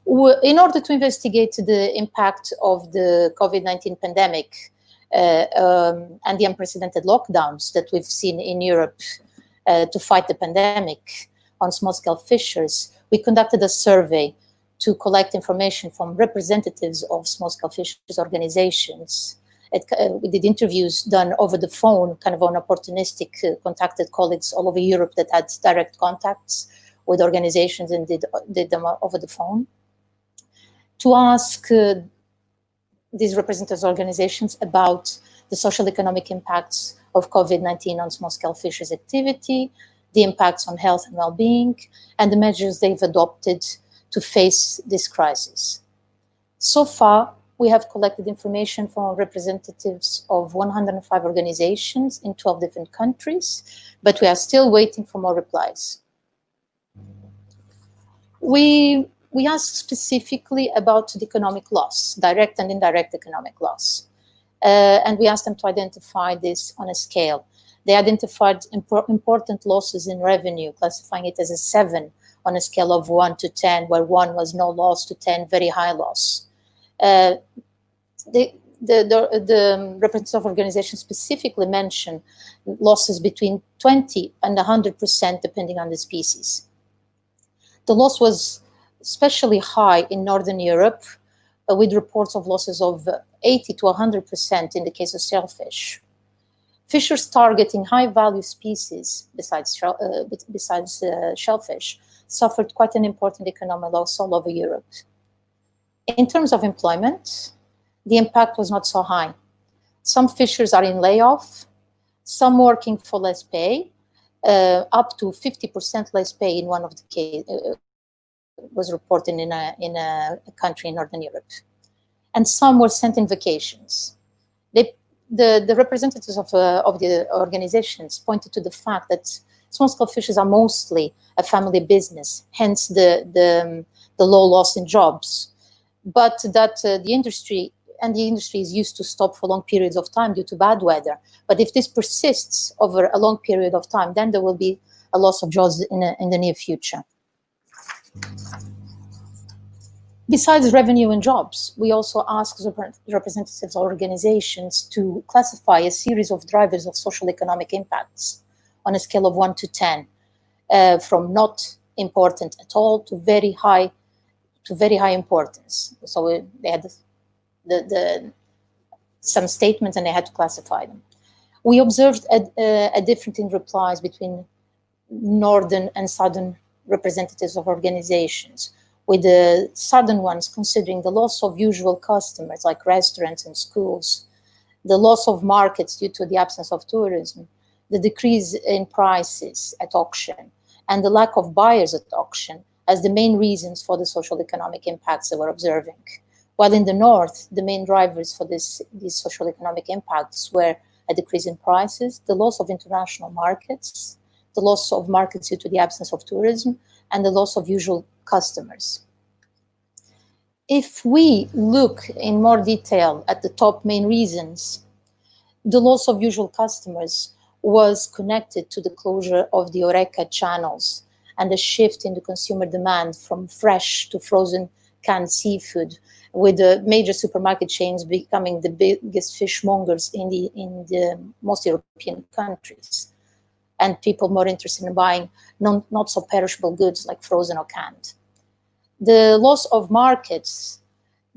In order to investigate the impact of the COVID-19 pandemic and the unprecedented lockdowns that we've seen in Europe to fight the pandemic on small-scale fishers, we conducted a survey to collect information from representatives of small-scale fishers organizations. We did interviews done over the phone, kind of on opportunistic, contacted colleagues all over Europe that had direct contacts with organizations and did them over the phone, to ask these representatives organizations about the social economic impacts of COVID-19 on small-scale fishers activity, the impacts on health and well-being, and the measures they've adopted to face this crisis. So far, we have collected information from representatives of 105 organizations in 12 different countries, but we are still waiting for more replies. We asked specifically about the economic loss, direct and indirect economic loss. And we asked them to identify this on a scale. They identified important losses in revenue, classifying it as a 7 on a scale of 1 to 10, where 1 was no loss to 10, very high loss. The representatives of organizations specifically mentioned losses between 20 and 100%, depending on the species. The loss was especially high in Northern Europe, with reports of losses of 80 to 100% in the case of shellfish. Fishers targeting high-value species, besides shellfish, suffered quite an important economic loss all over Europe. In terms of employment, the impact was not so high. Some fishers are in layoff, some working for less pay, up to 50% less pay in one of the cases, was reported in a country in Northern Europe. And some were sent in vacations. The representatives of the organizations pointed to the fact that small-scale fishers are mostly a family business, hence the low loss in jobs, but that the industry is used to stop for long periods of time due to bad weather. But if this persists over a long period of time, then there will be a loss of jobs in the near future. Besides revenue and jobs, we also asked representatives of organizations to classify a series of drivers of social economic impacts on a scale of 1 to 10, from not important at all to very high importance. So they had some statements and they had to classify them. We observed a difference in replies between northern and southern representatives of organizations, with the southern ones considering the loss of usual customers like restaurants and schools, the loss of markets due to the absence of tourism, the decrease in prices at auction, and the lack of buyers at auction as the main reasons for the social economic impacts they were observing. While in the north, the main drivers for these social economic impacts were a decrease in prices, the loss of international markets, the loss of markets due to the absence of tourism, and the loss of usual customers. If we look in more detail at the top main reasons, the loss of usual customers was connected to the closure of the HoReCa channels and the shift in the consumer demand from fresh to frozen canned seafood, with the major supermarket chains becoming the biggest fishmongers in the most European countries, and people more interested in buying not so perishable goods like frozen or canned. The loss of markets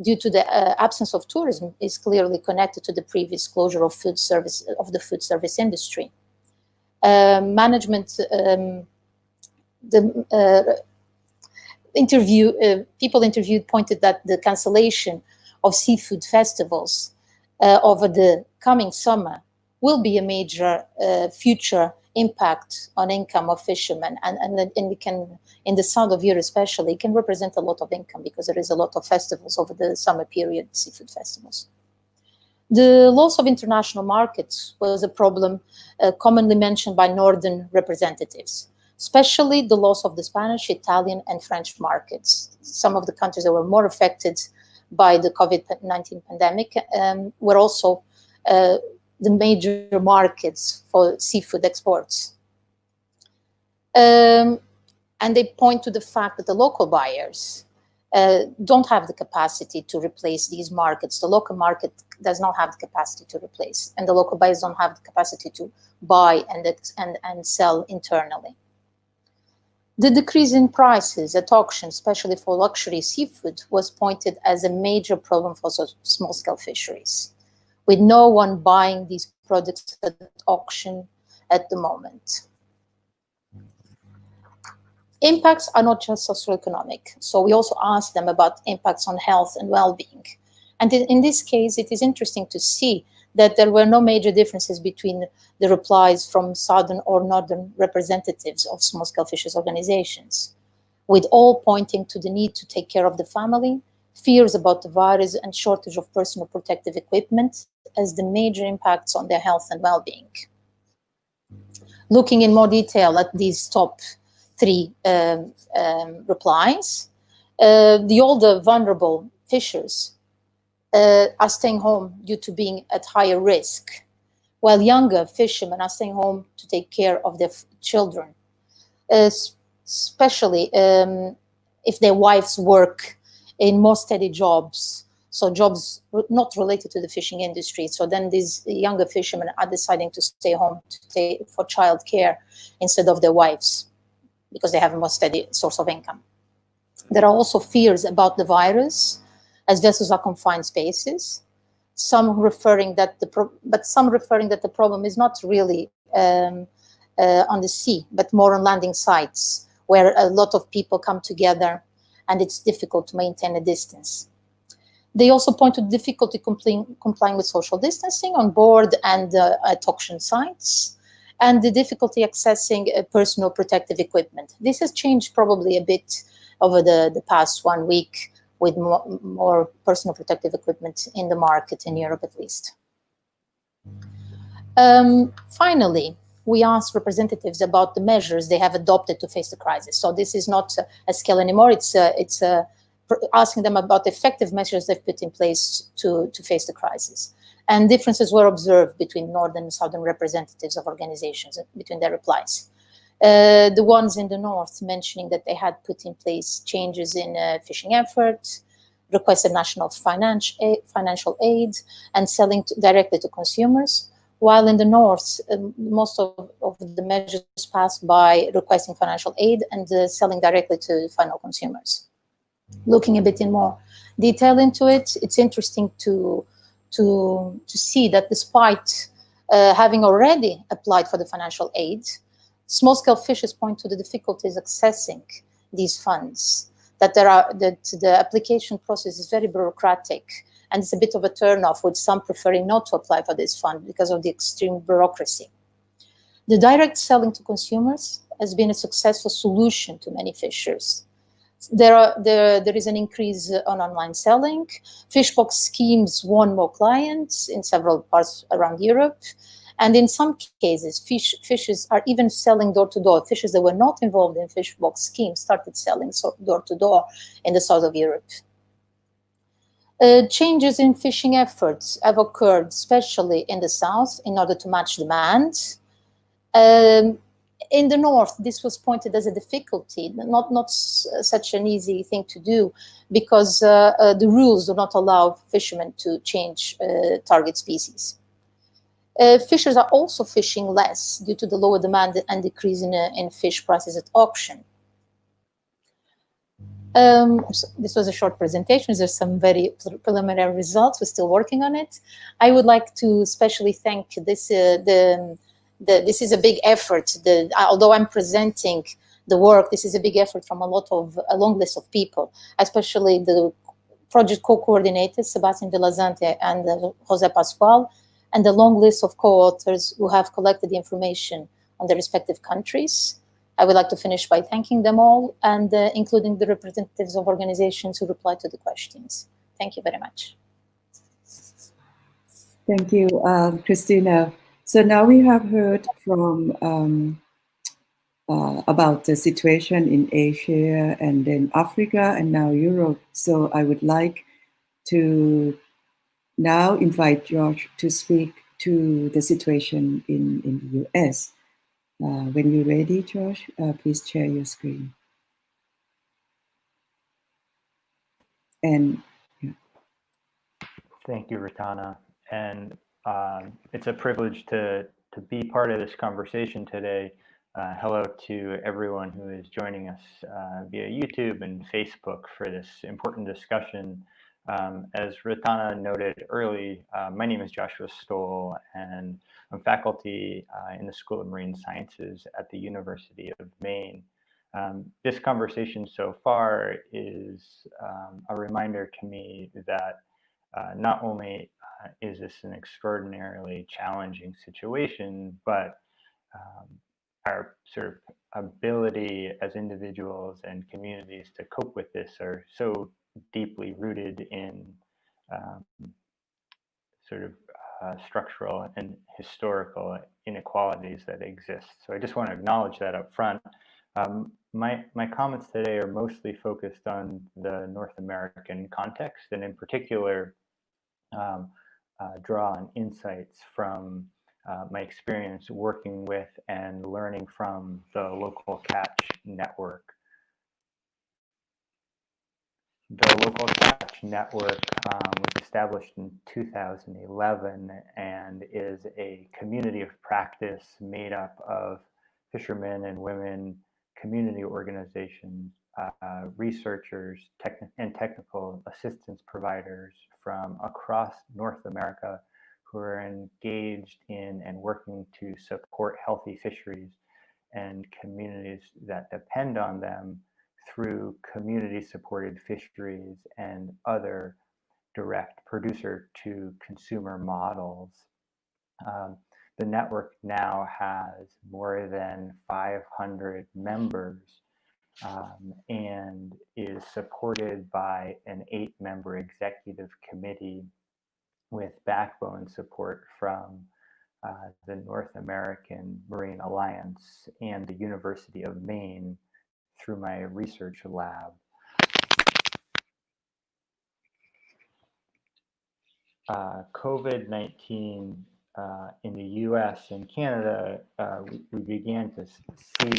due to the absence of tourism is clearly connected to the previous closure of the food service industry. People interviewed pointed that the cancellation of seafood festivals over the coming summer will be a major future impact on income of fishermen, and it can, in the south of Europe especially, can represent a lot of income because there is a lot of festivals over the summer period, seafood festivals. The loss of international markets was a problem commonly mentioned by northern representatives. especially the loss of the Spanish, Italian, and French markets. Some of the countries that were more affected by the COVID-19 pandemic were also the major markets for seafood exports. And they point to the fact that the local buyers don't have the capacity to replace these markets. The local market does not have the capacity to replace, and the local buyers don't have the capacity to buy and sell internally. The decrease in prices at auction, especially for luxury seafood, was pointed as a major problem for small-scale fisheries, with no one buying these products at auction at the moment. Impacts are not just socioeconomic, so we also asked them about impacts on health and well-being. And in this case, it is interesting to see that there were no major differences between the replies from southern or northern representatives of small-scale fishers organizations, with all pointing to the need to take care of the family, fears about the virus, and shortage of personal protective equipment as the major impacts on their health and well-being. Looking in more detail at these top three replies, the older vulnerable fishers are staying home due to being at higher risk, while younger fishermen are staying home to take care of their children, especially if their wives work in more steady jobs, so jobs not related to the fishing industry. So then these younger fishermen are deciding to stay home for childcare instead of their wives, because they have a more steady source of income. There are also fears about the virus, as vessels are confined spaces. Some referring that the problem is not really on the sea, but more on landing sites, where a lot of people come together, and it's difficult to maintain a distance. They also point to difficulty complying with social distancing on board and at auction sites, and the difficulty accessing personal protective equipment. This has changed probably a bit over the past 1 week, with more personal protective equipment in the market, in Europe at least. Finally, we asked representatives about the measures they have adopted to face the crisis. So this is not a scale anymore, it's asking them about the effective measures they've put in place to face the crisis. And differences were observed between northern and southern representatives of organizations, between their replies. The ones in the north mentioning that they had put in place changes in fishing efforts, requested national financial aid, and selling directly to consumers, while in the north, most of the measures passed by requesting financial aid and selling directly to final consumers. Looking a bit in more detail into it, it's interesting to see that despite having already applied for the financial aid, small-scale fishers point to the difficulties accessing these funds, that the application process is very bureaucratic, and it's a bit of a turn-off, with some preferring not to apply for this fund because of the extreme bureaucracy. The direct selling to consumers has been a successful solution to many fishers. There is an increase on online selling. Fish box schemes won more clients in several parts around Europe. And in some cases, fishers are even selling door-to-door. Fishers that were not involved in fish box schemes started selling door-to-door in the south of Europe. Changes in fishing efforts have occurred, especially in the south, in order to match demand. In the north, this was pointed as a difficulty, not such an easy thing to do, because the rules do not allow fishermen to change target species. Fishers are also fishing less due to the lower demand and decrease in fish prices at auction. So this was a short presentation. There's some very preliminary results. We're still working on it. I would like to especially thank this. This is a big effort. Although I'm presenting the work, this is a big effort from a long list of people, especially the project co-coordinators, Sebastian Vilazante and José Pascual, and the long list of co-authors who have collected the information on the respective countries. I would like to finish by thanking them all, and including the representatives of organizations who replied to the questions. Thank you very much. Thank you, Christina. So now we have heard from about the situation in Asia and then Africa and now Europe. So I would like to now invite George to speak to the situation in the US. When you're ready, George, please share your screen. And yeah. Thank you, Ratana. And it's a privilege to be part of this conversation today. Hello to everyone who is joining us via YouTube and Facebook for this important discussion. As Ratana noted early, my name is Joshua Stoll, and I'm faculty in the School of Marine Sciences at the University of Maine. This conversation so far is a reminder to me that not only is this an extraordinarily challenging situation, but our sort of ability as individuals and communities to cope with this are so deeply rooted in sort of structural and historical inequalities that exist. So I just want to acknowledge that up front. My comments today are mostly focused on the North American context, and in particular, draw on insights from my experience working with and learning from the local catch network. The local catch network was established in 2011 and is a community of practice made up of fishermen and women, community organizations, researchers, and technical assistance providers from across North America who are engaged in and working to support healthy fisheries and communities that depend on them through community-supported fisheries and other direct producer-to-consumer models. The network now has more than 500 members and is supported by an 8-member executive committee with backbone support from the North American Marine Alliance and the University of Maine through my research lab. COVID-19 in the US and Canada, we began to see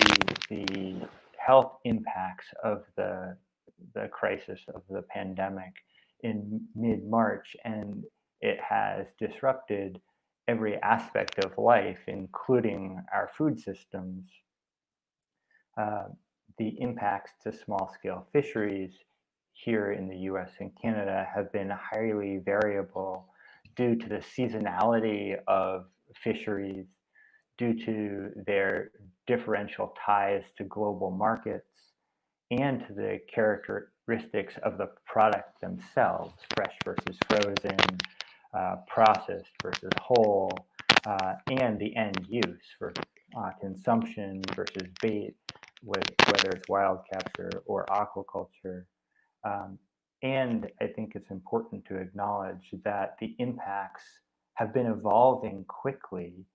the health impacts of the crisis of the pandemic in mid-March, and it has disrupted every aspect of life, including our food systems. The impacts to small-scale fisheries here in the US and Canada have been highly variable due to the seasonality of fisheries, due to their differential ties to global markets, and to the characteristics of the product themselves, fresh versus frozen, processed versus whole, and the end use for consumption versus bait, whether it's wild capture or aquaculture. And I think it's important to acknowledge that the impacts have been evolving quickly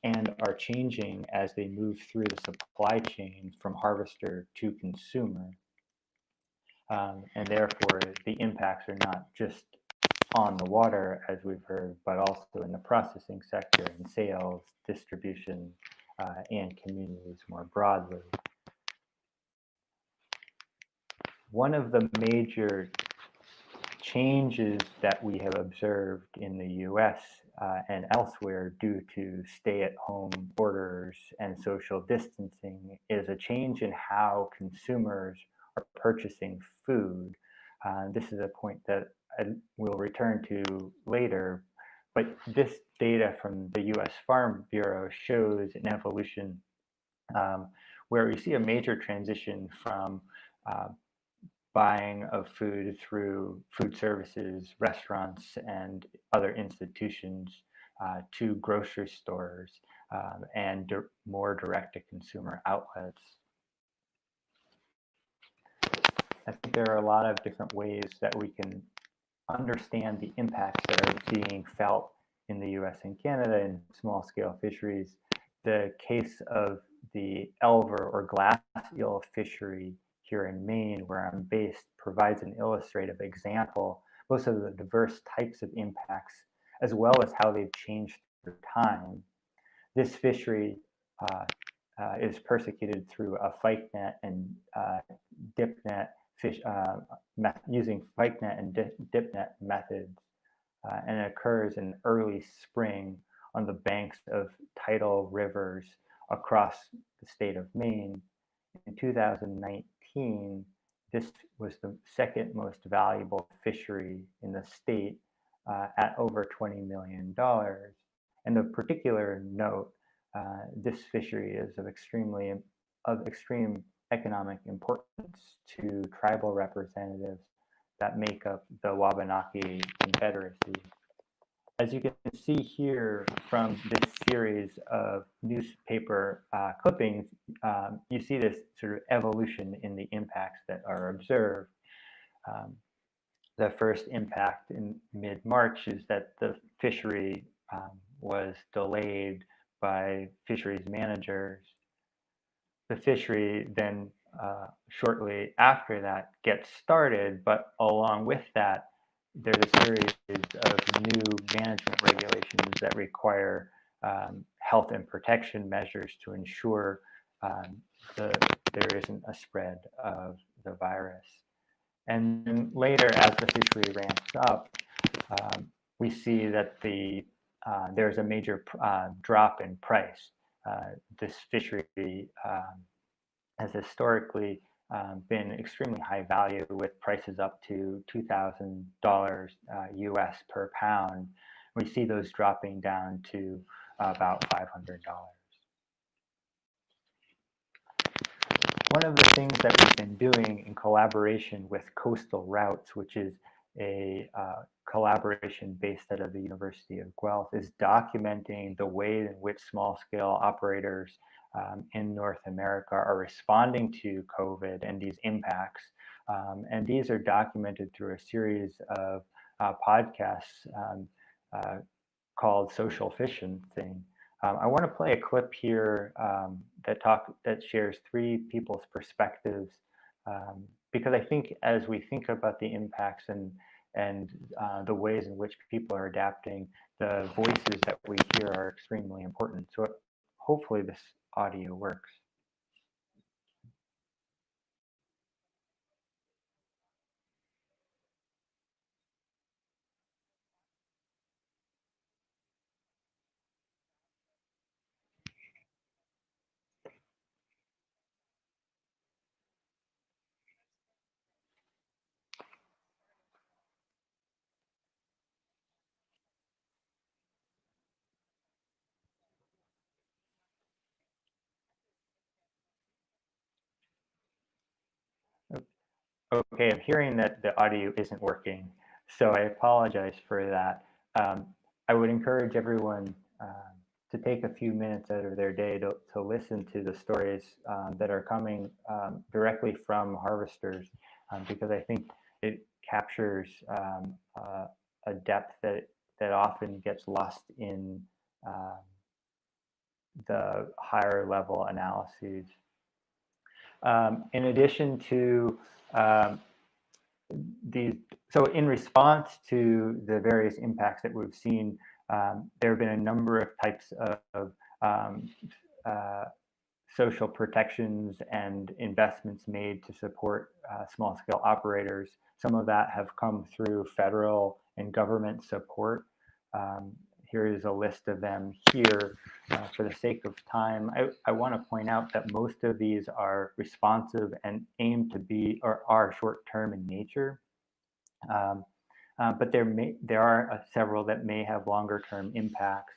and are changing as they move through the supply chain from harvester to consumer. And therefore, the impacts are not just on the water, as we've heard, but also in the processing sector and sales, distribution, and communities more broadly. One of the major changes that we have observed in the US and elsewhere due to stay-at-home orders and social distancing is a change in how consumers are purchasing food. This is a point that I will return to later, but this data from the US Farm Bureau shows an evolution where we see a major transition from buying of food through food services, restaurants, and other institutions to grocery stores and more direct-to-consumer outlets. I think there are a lot of different ways that we can understand the impacts that are being felt in the US and Canada in small-scale fisheries. The case of the elver or glass eel fishery here in Maine, where I'm based, provides an illustrative example, both of the diverse types of impacts, as well as how they've changed through time. This fishery is persecuted through a fyke net and dip net fish, using fyke net and dip net methods, and it occurs in early spring on the banks of tidal rivers across the state of Maine. In 2019, this was the second most valuable fishery in the state at over $20 million. And of particular note, this fishery is of extreme economic importance to tribal representatives that make up the Wabanaki Confederacy. As you can see here from this series of newspaper clippings, you see this sort of evolution in the impacts that are observed. The first impact in mid-March is that the fishery was delayed by fisheries managers. The fishery then shortly after that gets started, but along with that, there's a series of new management regulations that require health and protection measures to ensure there isn't a spread of the virus. And then later, as the fishery ramps up, we see that there's a major drop in price. This fishery has historically been extremely high value, with prices up to $2,000 US per pound. We see those dropping down to about $500. One of the things that we've been doing in collaboration with Coastal Routes, which is a collaboration based out of the University of Guelph, is documenting the way in which small-scale operators in North America are responding to COVID and these impacts. And these are documented through a series of podcasts called Social Fishing. I want to play a clip here that shares three people's perspectives, because I think as we think about the impacts and the ways in which people are adapting, the voices that we hear are extremely important. So hopefully this audio works. Okay, I'm hearing that the audio isn't working, so I apologize for that. I would encourage everyone to take a few minutes out of their day to listen to the stories that are coming directly from harvesters, because I think it captures a depth that often gets lost in the higher level analyses. In addition to so in response to the various impacts that we've seen, there have been a number of types of social protections and investments made to support small-scale operators. Some of that have come through federal and government support. Here is a list of them here. For the sake of time, I want to point out that most of these are responsive and aim to be or are short-term in nature. But there are several that may have longer-term impacts.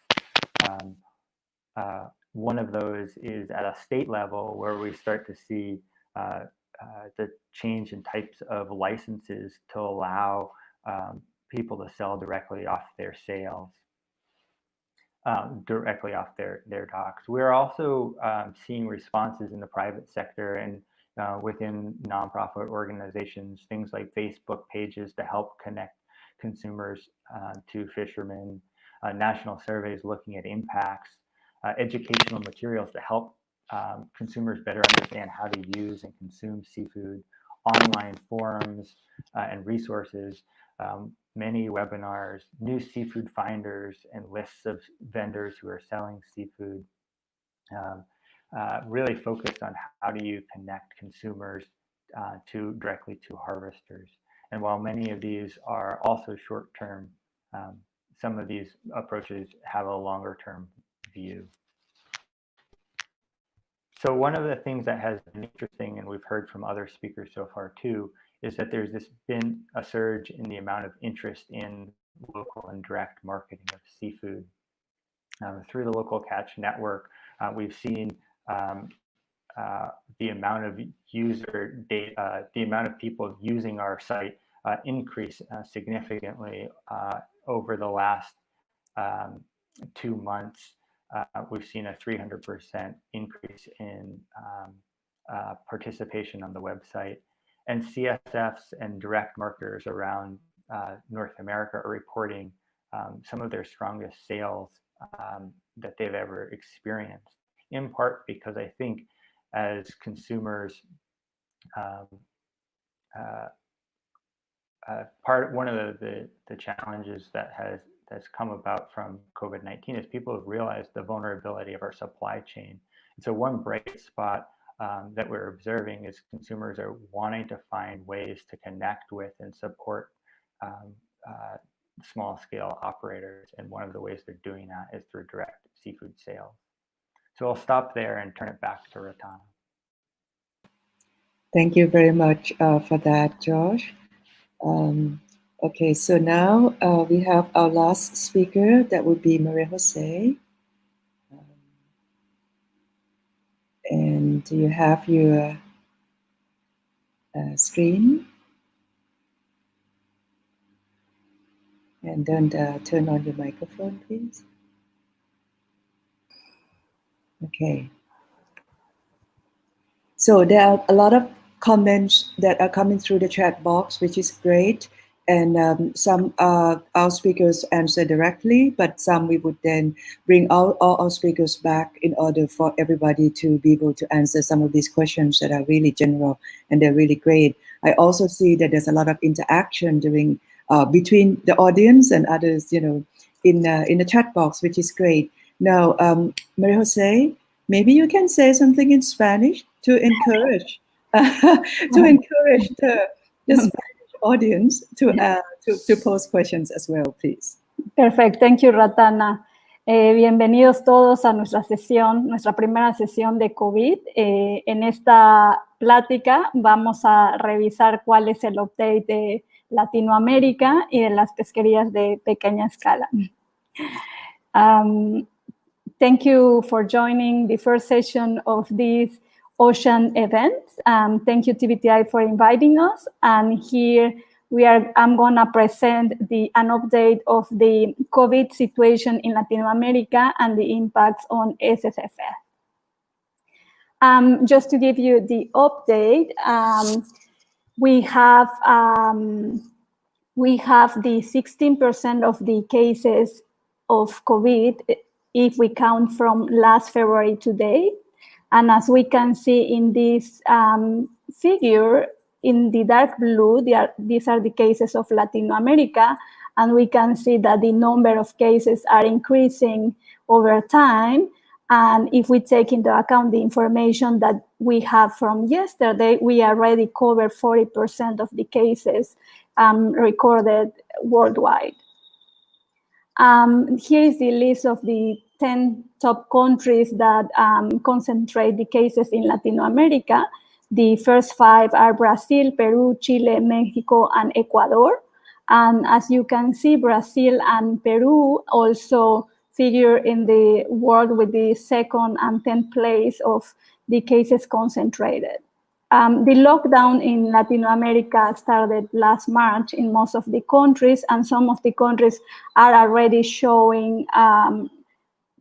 One of those is at a state level, where we start to see the change in types of licenses to allow people to sell directly off their sales. Directly off their docks. We're also seeing responses in the private sector and within nonprofit organizations, things like Facebook pages to help connect consumers to fishermen, national surveys looking at impacts, educational materials to help consumers better understand how to use and consume seafood, online forums and resources, many webinars, new seafood finders, and lists of vendors who are selling seafood, really focused on how do you connect consumers directly to harvesters. And while many of these are also short-term, some of these approaches have a longer-term view. So one of the things that has been interesting, and we've heard from other speakers so far too, is that there's been a surge in the amount of interest in local and direct marketing of seafood. Through the Local Catch Network, we've seen the amount of user data, the amount of people using our site increase significantly over the last 2 months. We've seen a 300% increase in participation on the website, and CSFs and direct marketers around North America are reporting some of their strongest sales that they've ever experienced, in part because I think as consumers, one of the challenges that has come about from COVID-19 is people have realized the vulnerability of our supply chain. And so one bright spot that we're observing is consumers are wanting to find ways to connect with and support small-scale operators. And one of the ways they're doing that is through direct seafood sales. So I'll stop there and turn it back to Ratana. Thank you very much for that, Josh. Okay, so now we have our last speaker. That would be Maria Jose. And you have your screen. And then turn on your microphone, please. Okay. So there are a lot of comments that are coming through the chat box, which is great. And some our speakers answer directly, but some we would then bring all our speakers back in order for everybody to be able to answer some of these questions that are really general and they're really great. I also see that there's a lot of interaction between the audience and others, you know, in the chat box, which is great. Now, Maria Jose, maybe you can say something in Spanish to encourage the Spanish audience to pose questions as well, please. Perfect. Thank you, Ratana. Bienvenidos todos a nuestra sesión, nuestra primera sesión de COVID. En esta plática vamos a revisar cuál es el update de Latinoamérica y de las pesquerías de pequeña escala. Thank you for joining the first session of this ocean event. Thank you, TBTI, for inviting us. And here I'm going to present an update of the COVID situation in Latin America and the impacts on SSFF. Just to give you the update, we have the 16% of the cases of COVID if we count from last February to date. And as we can see in this figure, in the dark blue, these are the cases of Latin America, and we can see that the number of cases are increasing over time. And if we take into account the information that we have from yesterday, we already covered 40% of the cases recorded worldwide. Here is the list of the 10 top countries that concentrate the cases in Latin America. The first 5 are Brazil, Peru, Chile, Mexico, and Ecuador. And as you can see, Brazil and Peru also figure in the world with the 2nd and 10th place of the cases concentrated. The lockdown in Latin America started last March in most of the countries, and some of the countries are already showing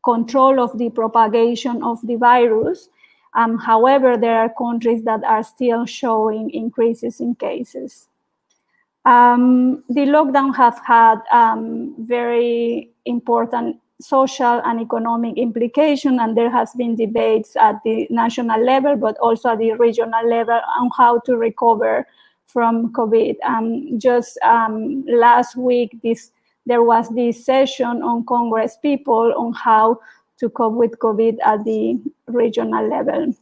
control of the propagation of the virus. However, there are countries that are still showing increases in cases. The lockdown have had very important social and economic implication, and there has been debates at the national level, but also at the regional level on how to recover from COVID. Just last week, there was this session on Congress people on how to cope with COVID at the regional level,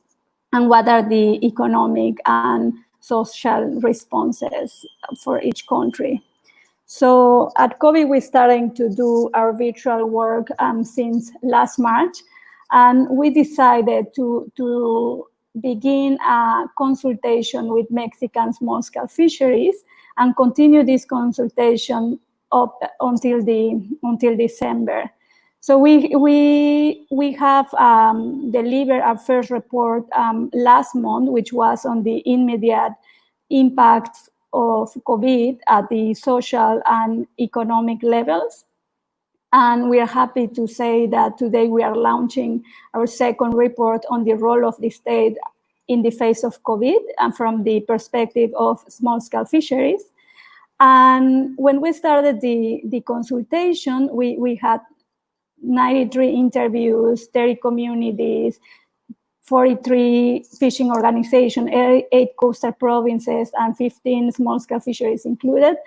and what are the economic and social responses for each country. So at COVID, we're starting to do our virtual work since last March, and we decided to begin a consultation with Mexican small-scale fisheries and continue this consultation up until December. So we have delivered our first report last month, which was on the immediate impacts of COVID at the social and economic levels. And we are happy to say that today we are launching our second report on the role of the state in the face of COVID and from the perspective of small-scale fisheries. And when we started the consultation, we had 93 interviews, 30 communities, 43 fishing organizations, 8 coastal provinces, and 15 small-scale fisheries included.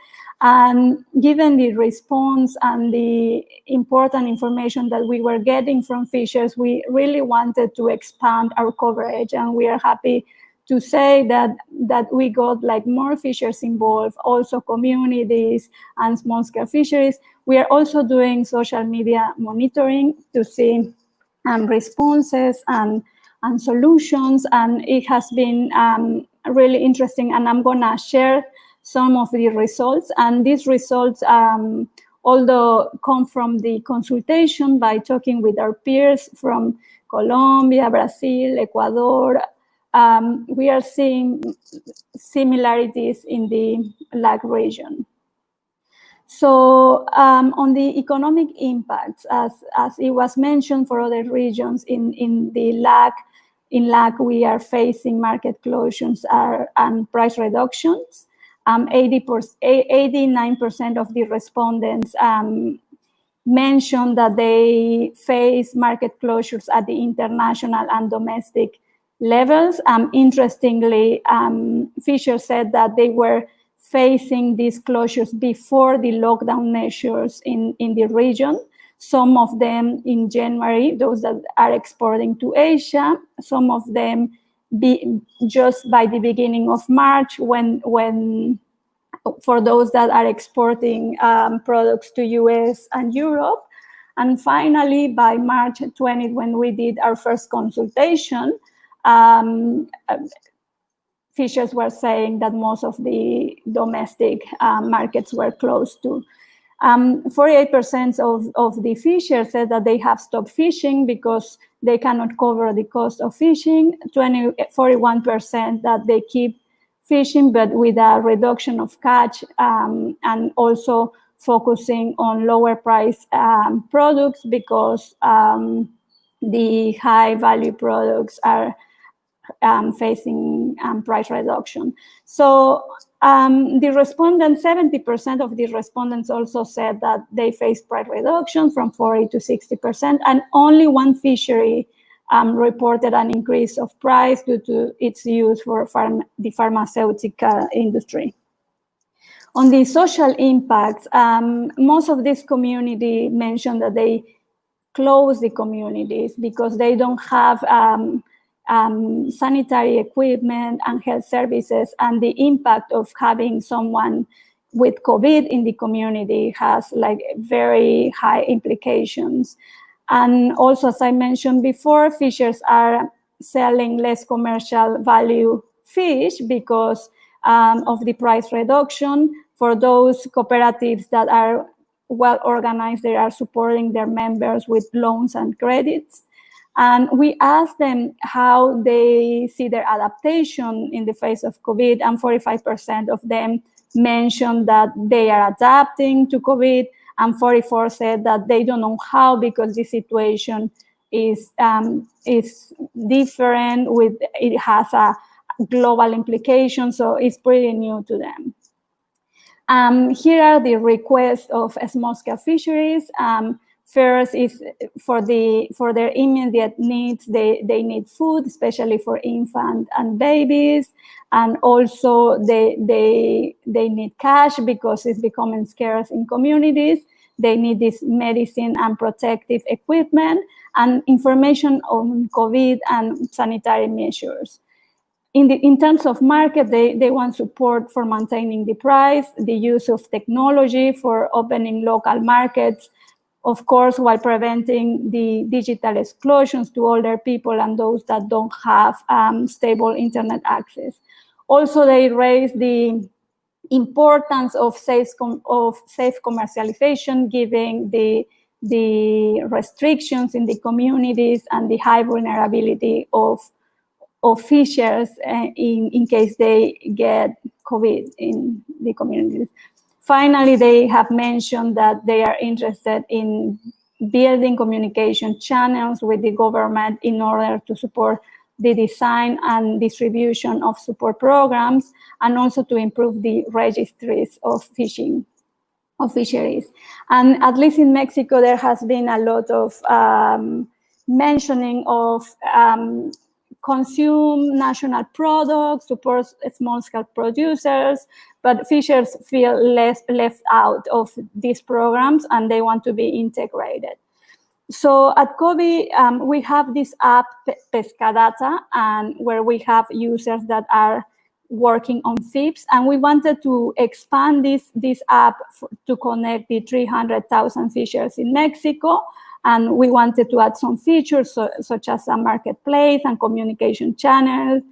And given the response and the important information that we were getting from fishers, we really wanted to expand our coverage. And we are happy to say that we got like more fishers involved, also communities and small-scale fisheries. We are also doing social media monitoring to see responses and solutions, and it has been really interesting, and I'm gonna share some of the results. And these results, although come from the consultation by talking with our peers from Colombia, Brazil, Ecuador, we are seeing similarities in the LAC region. So on the economic impacts, as it was mentioned for other regions in the LAC, we are facing market closures and price reductions. 89% of the respondents mentioned that they face market closures at the international and domestic levels. Interestingly, Fisher said that they were facing these closures before the lockdown measures in the region. Some of them in January, those that are exporting to Asia, some of them just by the beginning of March when for those that are exporting products to US and Europe. And finally, by March 20th, when we did our first consultation, fishers were saying that most of the domestic markets were closed too. 48% of the fishers said that they have stopped fishing because they cannot cover the cost of fishing. 41% that they keep fishing, but with a reduction of catch and also focusing on lower price products because the high value products are facing price reduction. So the respondents, 70% of the respondents also said that they faced price reduction from 40 to 60%, and only one fishery reported an increase of price due to its use for the pharmaceutical industry. On the social impacts, most of this community mentioned that they close the communities because they don't have sanitary equipment and health services, and the impact of having someone with COVID in the community has like very high implications. And also, as I mentioned before, fishers are selling less commercial value fish because of the price reduction. For those cooperatives that are well organized, they are supporting their members with loans and credits. And we asked them how they see their adaptation in the face of COVID, and 45% of them mentioned that they are adapting to COVID, and 44% said that they don't know how because the situation is different. It has a global implication, so it's pretty new to them. Here are the requests of small-scale fisheries. First is for their immediate needs. They need food, especially for infants and babies, and also they need cash because it's becoming scarce in communities. They need this medicine and protective equipment and information on COVID and sanitary measures. In terms of market, they want support for maintaining the price, the use of technology for opening local markets, of course, while preventing the digital exclusions to older people and those that don't have stable internet access. Also, they raise the importance of safe commercialization, given the restrictions in the communities and the high vulnerability of fishers in case they get COVID in the communities. Finally, they have mentioned that they are interested in building communication channels with the government in order to support the design and distribution of support programs, and also to improve the registries of fisheries. And at least in Mexico, there has been a lot of mentioning of consume national products, support small-scale producers, but fishers feel left out of these programs and they want to be integrated. So at COBI, we have this app, Pescadata, and where we have users that are working on FIPS, and we wanted to expand this app to connect the 300,000 fishers in Mexico. And we wanted to add some features such as a marketplace and communication channels.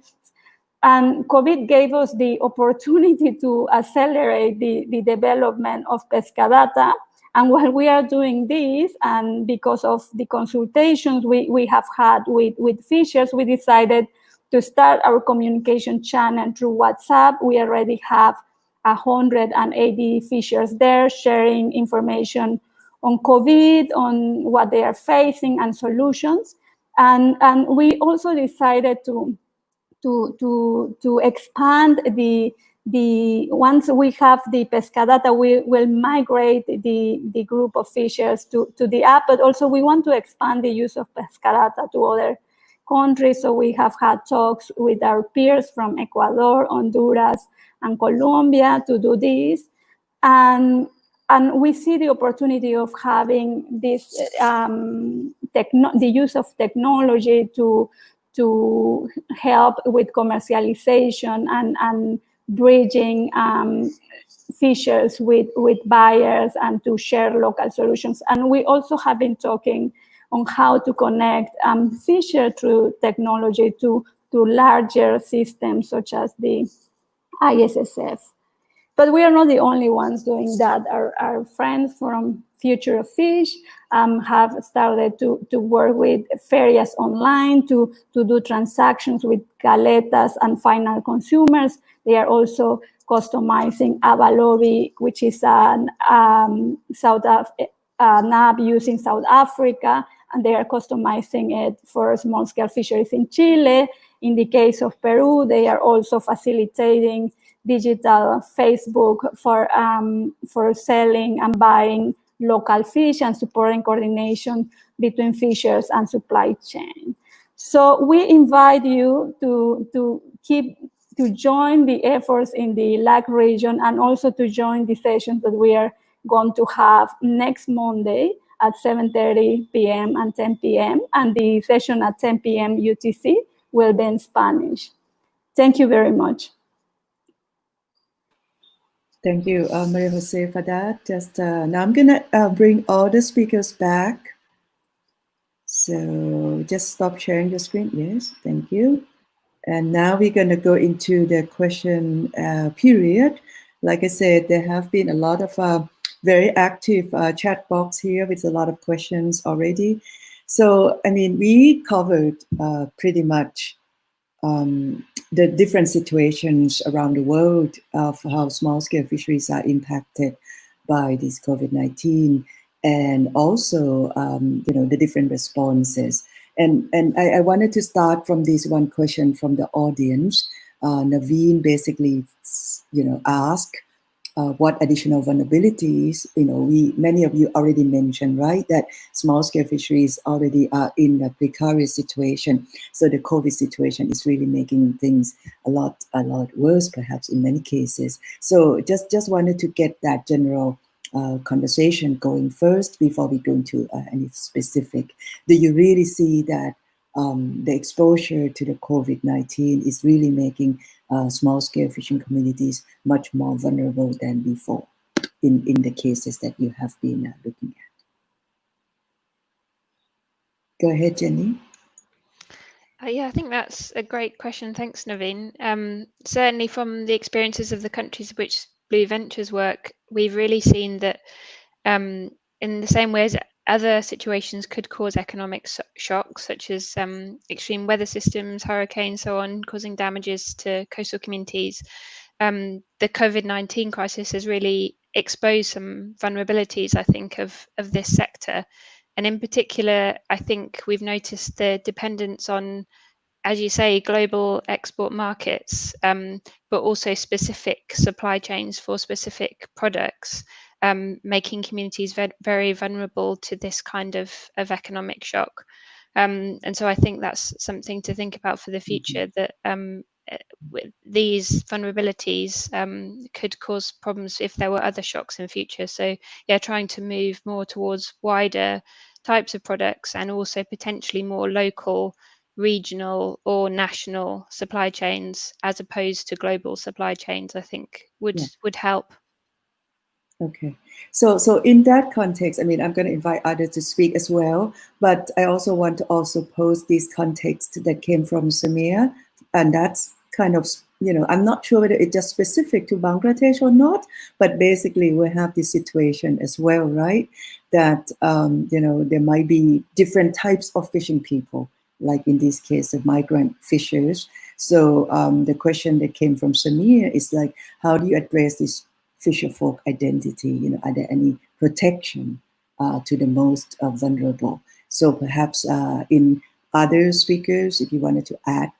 And COVID gave us the opportunity to accelerate the development of Pescadata. And while we are doing this, and because of the consultations we have had with fishers, we decided to start our communication channel through WhatsApp. We already have 180 fishers there sharing information on COVID, on what they are facing and solutions. And we also decided to expand the once we have the Pescadata, we will migrate the group of fishers to the app, but also we want to expand the use of Pescadata to other countries. So we have had talks with our peers from Ecuador, Honduras, and Colombia to do this. And we see the opportunity of having this the use of technology to help with commercialization and bridging fishers with buyers and to share local solutions. And we also have been talking on how to connect fishers through technology to larger systems such as the ISSF. But we are not the only ones doing that. Our friends from Future of Fish have started to work with ferias online to do transactions with caletas and final consumers. They are also customizing Avalobi, which is an app used in South Africa, and they are customizing it for small-scale fisheries in Chile. In the case of Peru, they are also facilitating digital Facebook for selling and buying local fish and supporting coordination between fishers and supply chain. So we invite you to join the efforts in the LAC region and also to join the sessions that we are going to have next Monday at 7:30 p.m. and 10 p.m. And the session at 10 p.m. UTC will be in Spanish. Thank you very much. Thank you, Maria Jose, for that. Just now I'm going to bring all the speakers back. So just stop sharing your screen. Yes, thank you. And now we're going to go into the question period. Like I said, there have been a lot of very active chat box here with a lot of questions already. So, I mean, we covered pretty much the different situations around the world of how small-scale fisheries are impacted by this COVID-19, and also, the different responses. And I wanted to start from this one question from the audience. Naveen basically, asked, what additional vulnerabilities, many of you already mentioned, right, that small-scale fisheries already are in a precarious situation. So the COVID situation is really making things a lot worse, perhaps in many cases. So just wanted to get that general conversation going first before we go into any specific. Do you really see that the exposure to the COVID-19 is really making small-scale fishing communities much more vulnerable than before in the cases that you have been looking at? Go ahead, Jenny. Yeah, I think that's a great question. Thanks, Naveen. Certainly from the experiences of the countries in which Blue Ventures work, we've really seen that in the same way as other situations could cause economic shocks, such as extreme weather systems, hurricanes, so on, causing damages to coastal communities, the COVID-19 crisis has really exposed some vulnerabilities, I think, of this sector. And in particular, I think we've noticed the dependence on, as you say, global export markets, but also specific supply chains for specific products, making communities very vulnerable to this kind of economic shock. And so I think that's something to think about for the future, that these vulnerabilities could cause problems if there were other shocks in future. So yeah, trying to move more towards wider types of products and also potentially more local, regional or national supply chains as opposed to global supply chains, I think would help. Okay, so in that context, I mean, I'm going to invite others to speak as well, but I also want to also pose this context that came from Samir, and that's kind of, I'm not sure whether it's just specific to Bangladesh or not, but basically we have this situation as well, right? That, there might be different types of fishing people, like in this case, the migrant fishers. So the question that came from Samir is like, how do you address this fisher folk identity? Are there any protection to the most vulnerable? So perhaps in other speakers, if you wanted to add,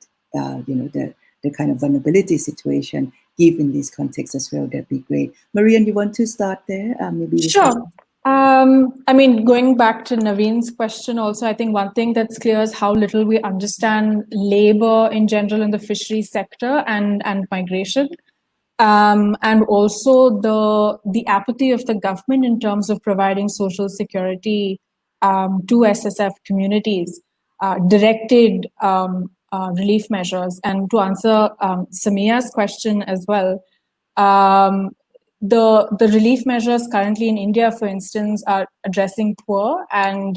the kind of vulnerability situation given this context as well, that'd be great. Marian, you want to start there? Maybe. Sure. I mean, going back to Naveen's question also, I think one thing that's clear is how little we understand labor in general in the fisheries sector and migration. And also the apathy of the government in terms of providing social security to SSF communities, directed relief measures. And to answer Samia's question as well, the relief measures currently in India, for instance, are addressing poor, and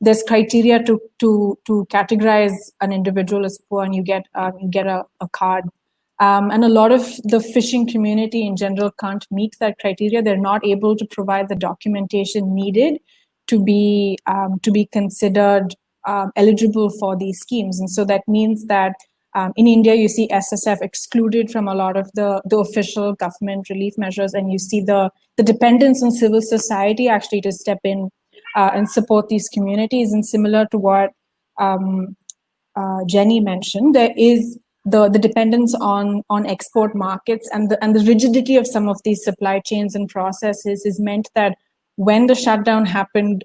there's criteria to categorize an individual as poor, and you get a card. And a lot of the fishing community in general can't meet that criteria. They're not able to provide the documentation needed to be considered eligible for these schemes. And so that means that in India, you see SSF excluded from a lot of the official government relief measures, and you see the dependence on civil society actually to step in and support these communities. And similar to what Jenny mentioned, there is the dependence on export markets, and the rigidity of some of these supply chains and processes has meant that when the shutdown happened,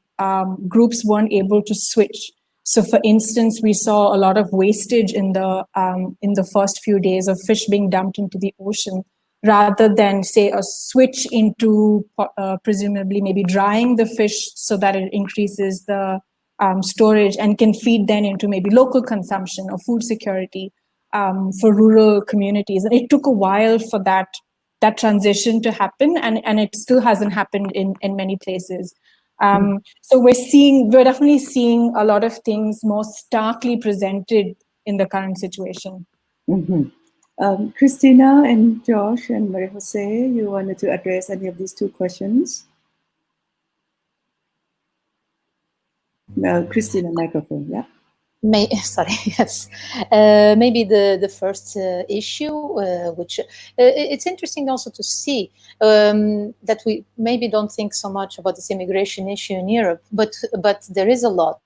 groups weren't able to switch. So, for instance, we saw a lot of wastage in the first few days of fish being dumped into the ocean, rather than, say, a switch into presumably maybe drying the fish so that it increases the storage and can feed then into maybe local consumption or food security for rural communities. And it took a while for that transition to happen, and it still hasn't happened in many places. So we're definitely seeing a lot of things more starkly presented in the current situation. Mm-hmm. Christina and Josh and Maria Jose, you wanted to address any of these two questions? Christina, microphone, yeah. Yes. Maybe the first issue, which it's interesting also to see that we maybe don't think so much about this immigration issue in Europe, but there is a lot,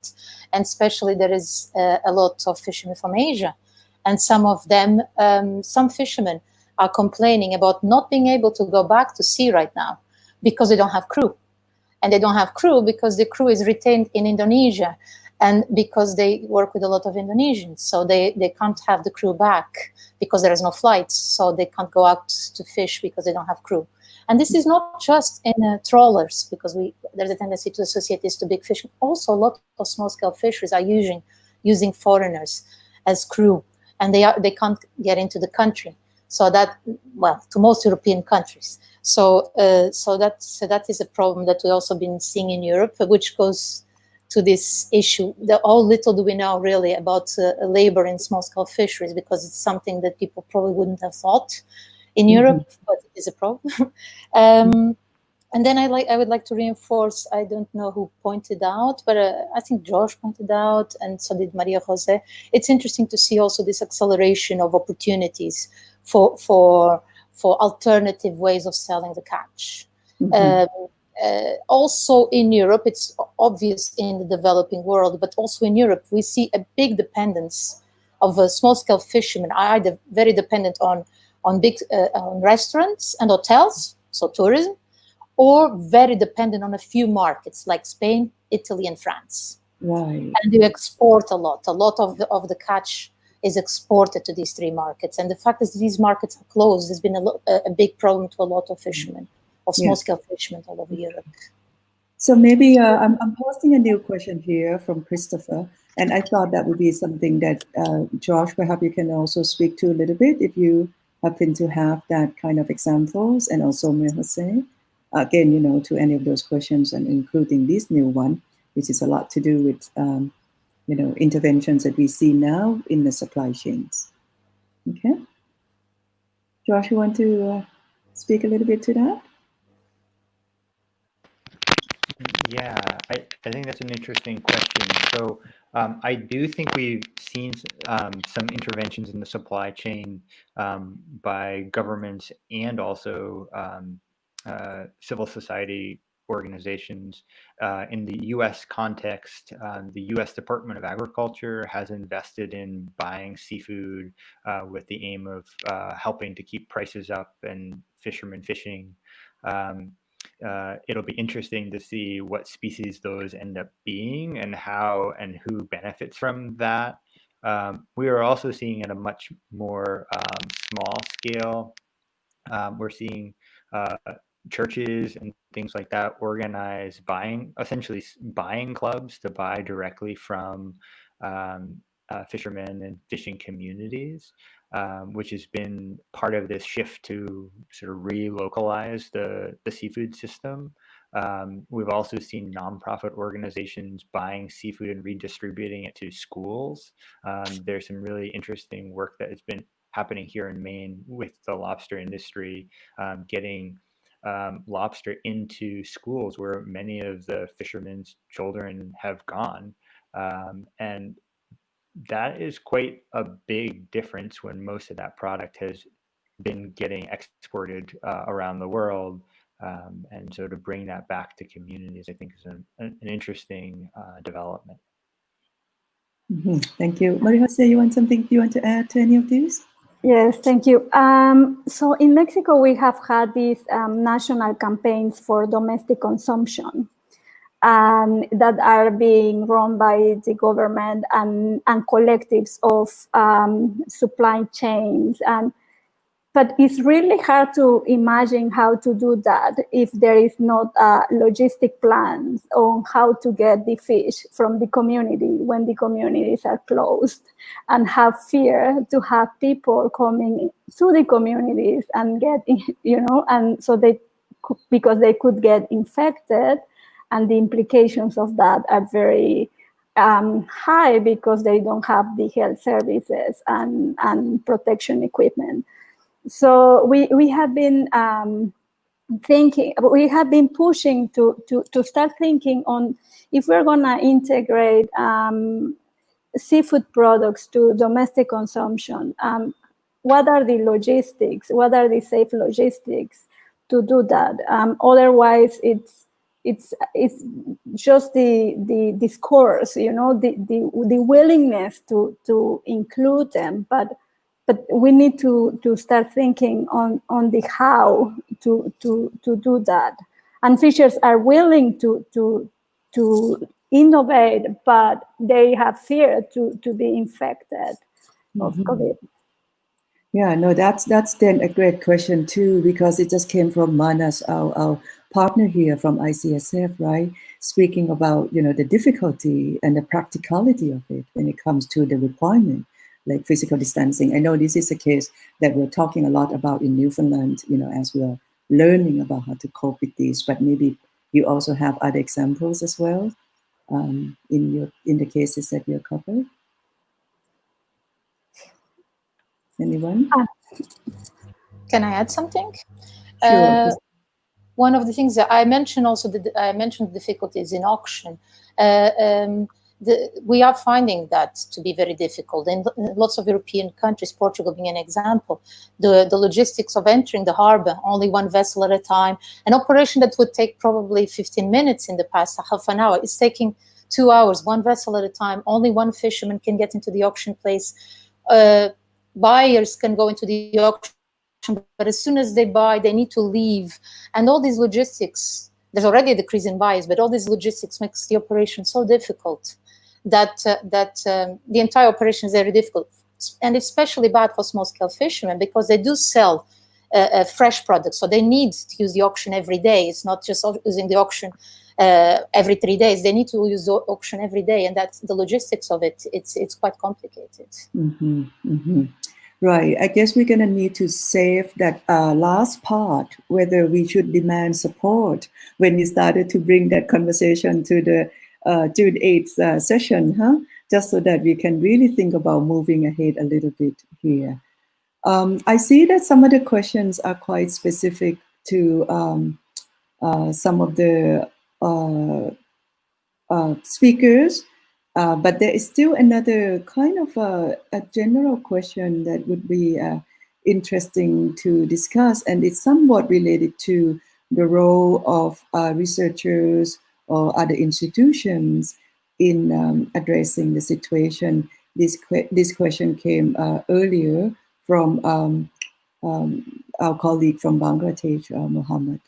and especially there is a lot of fishermen from Asia, and some of them, some fishermen are complaining about not being able to go back to sea right now because they don't have crew. And they don't have crew because the crew is retained in Indonesia, and because they work with a lot of Indonesians. So they can't have the crew back because there is no flights. So they can't go out to fish because they don't have crew. And this is not just in trawlers, because there's a tendency to associate this to big fish. Also, a lot of small-scale fisheries are using foreigners as crew, and they can't get into the country. So that, well, to most European countries. So that is a problem that we also been seeing in Europe, which goes to this issue. How little do we know really about labor in small-scale fisheries, because it's something that people probably wouldn't have thought in Europe, but it is a problem. And then I would like to reinforce, I don't know who pointed out, but I think Josh pointed out, and so did Maria Jose. It's interesting to see also this acceleration of opportunities for alternative ways of selling the catch. Also in Europe, it's obvious in the developing world, but also in Europe, we see a big dependence of small-scale fishermen, either very dependent on big on restaurants and hotels, so tourism, or very dependent on a few markets like Spain, Italy, and France. Right. And they export a lot. A lot of the catch is exported to these three markets. And the fact that these markets are closed has been a big problem to a lot of fishermen, of small-scale fishermen all over Europe. So maybe I'm posting a new question here from Christopher, and I thought that would be something that Josh, perhaps you can also speak to a little bit if you happen to have that kind of examples, and also Maria Jose. Again, you know, to any of those questions, and including this new one, which is a lot to do with, you know, interventions that we see now in the supply chains. Okay. Josh, you want to speak a little bit to that? Yeah, I think that's an interesting question. So I do think we've seen some interventions in the supply chain by governments and also civil society organizations. In the US context, the US Department of Agriculture has invested in buying seafood with the aim of helping to keep prices up and fishermen fishing. It'll be interesting to see what species those end up being and how and who benefits from that. We are also seeing at a much more small scale. We're seeing churches and things like that organize essentially buying clubs to buy directly from fishermen and fishing communities, which has been part of this shift to sort of relocalize the seafood system. We've also seen nonprofit organizations buying seafood and redistributing it to schools. There's some really interesting work that has been happening here in Maine with the lobster industry, getting lobster into schools where many of the fishermen's children have gone. And that is quite a big difference when most of that product has been getting exported around the world. And so to bring that back to communities, I think is an interesting development. Thank you. Maria Jose, you want to add to any of these? Yes, thank you. So in Mexico, we have had these national campaigns for domestic consumption, and that are being run by the government and collectives of supply chains. But it's really hard to imagine how to do that if there is not logistic plans on how to get the fish from the community when the communities are closed, and have fear to have people coming to the communities and get, you know, and so because they could get infected, and the implications of that are very high because they don't have the health services and protection equipment. So we have been pushing to start thinking on if we're gonna integrate seafood products to domestic consumption. What are the logistics? What are the safe logistics to do that? Otherwise, it's just the discourse, you know, the willingness to include them, but but we need to start thinking on the how to do that. And fishers are willing to innovate, but they have fear to be infected of COVID. Yeah, no, that's then a great question too, because it just came from Manas, our partner here from ICSF, right? Speaking about, the difficulty and the practicality of it when it comes to the requirement, like physical distancing. I know this is a case that we're talking a lot about in Newfoundland, as we're learning about how to cope with this, but maybe you also have other examples as well in the cases that you covered. Anyone? Can I add something? Sure. One of the things that I mentioned also, I mentioned difficulties in auction. We are finding that to be very difficult in lots of European countries, Portugal being an example. The logistics of entering the harbor, only one vessel at a time, an operation that would take probably 15 minutes in the past, half an hour, is taking 2 hours, one vessel at a time. Only one fisherman can get into the auction place. Buyers can go into the auction, but as soon as they buy, they need to leave. And all these logistics, there's already a decrease in buyers, but all these logistics makes the operation so difficult that the entire operation is very difficult. And especially bad for small-scale fishermen, because they do sell fresh products. So they need to use the auction every day. It's not just using the auction every 3 days. They need to use the auction every day. And that's the logistics of it. It's quite complicated. Mm-hmm, mm-hmm. Right. I guess we're going to need to save that last part, whether we should demand support when we started to bring that conversation to the June 8th session, just so that we can really think about moving ahead a little bit here. I see that some of the questions are quite specific to some of the speakers. But there is still another kind of a general question that would be interesting to discuss, and it's somewhat related to the role of researchers or other institutions in addressing the situation. This question came earlier from our colleague from Bangladesh, Mohammed.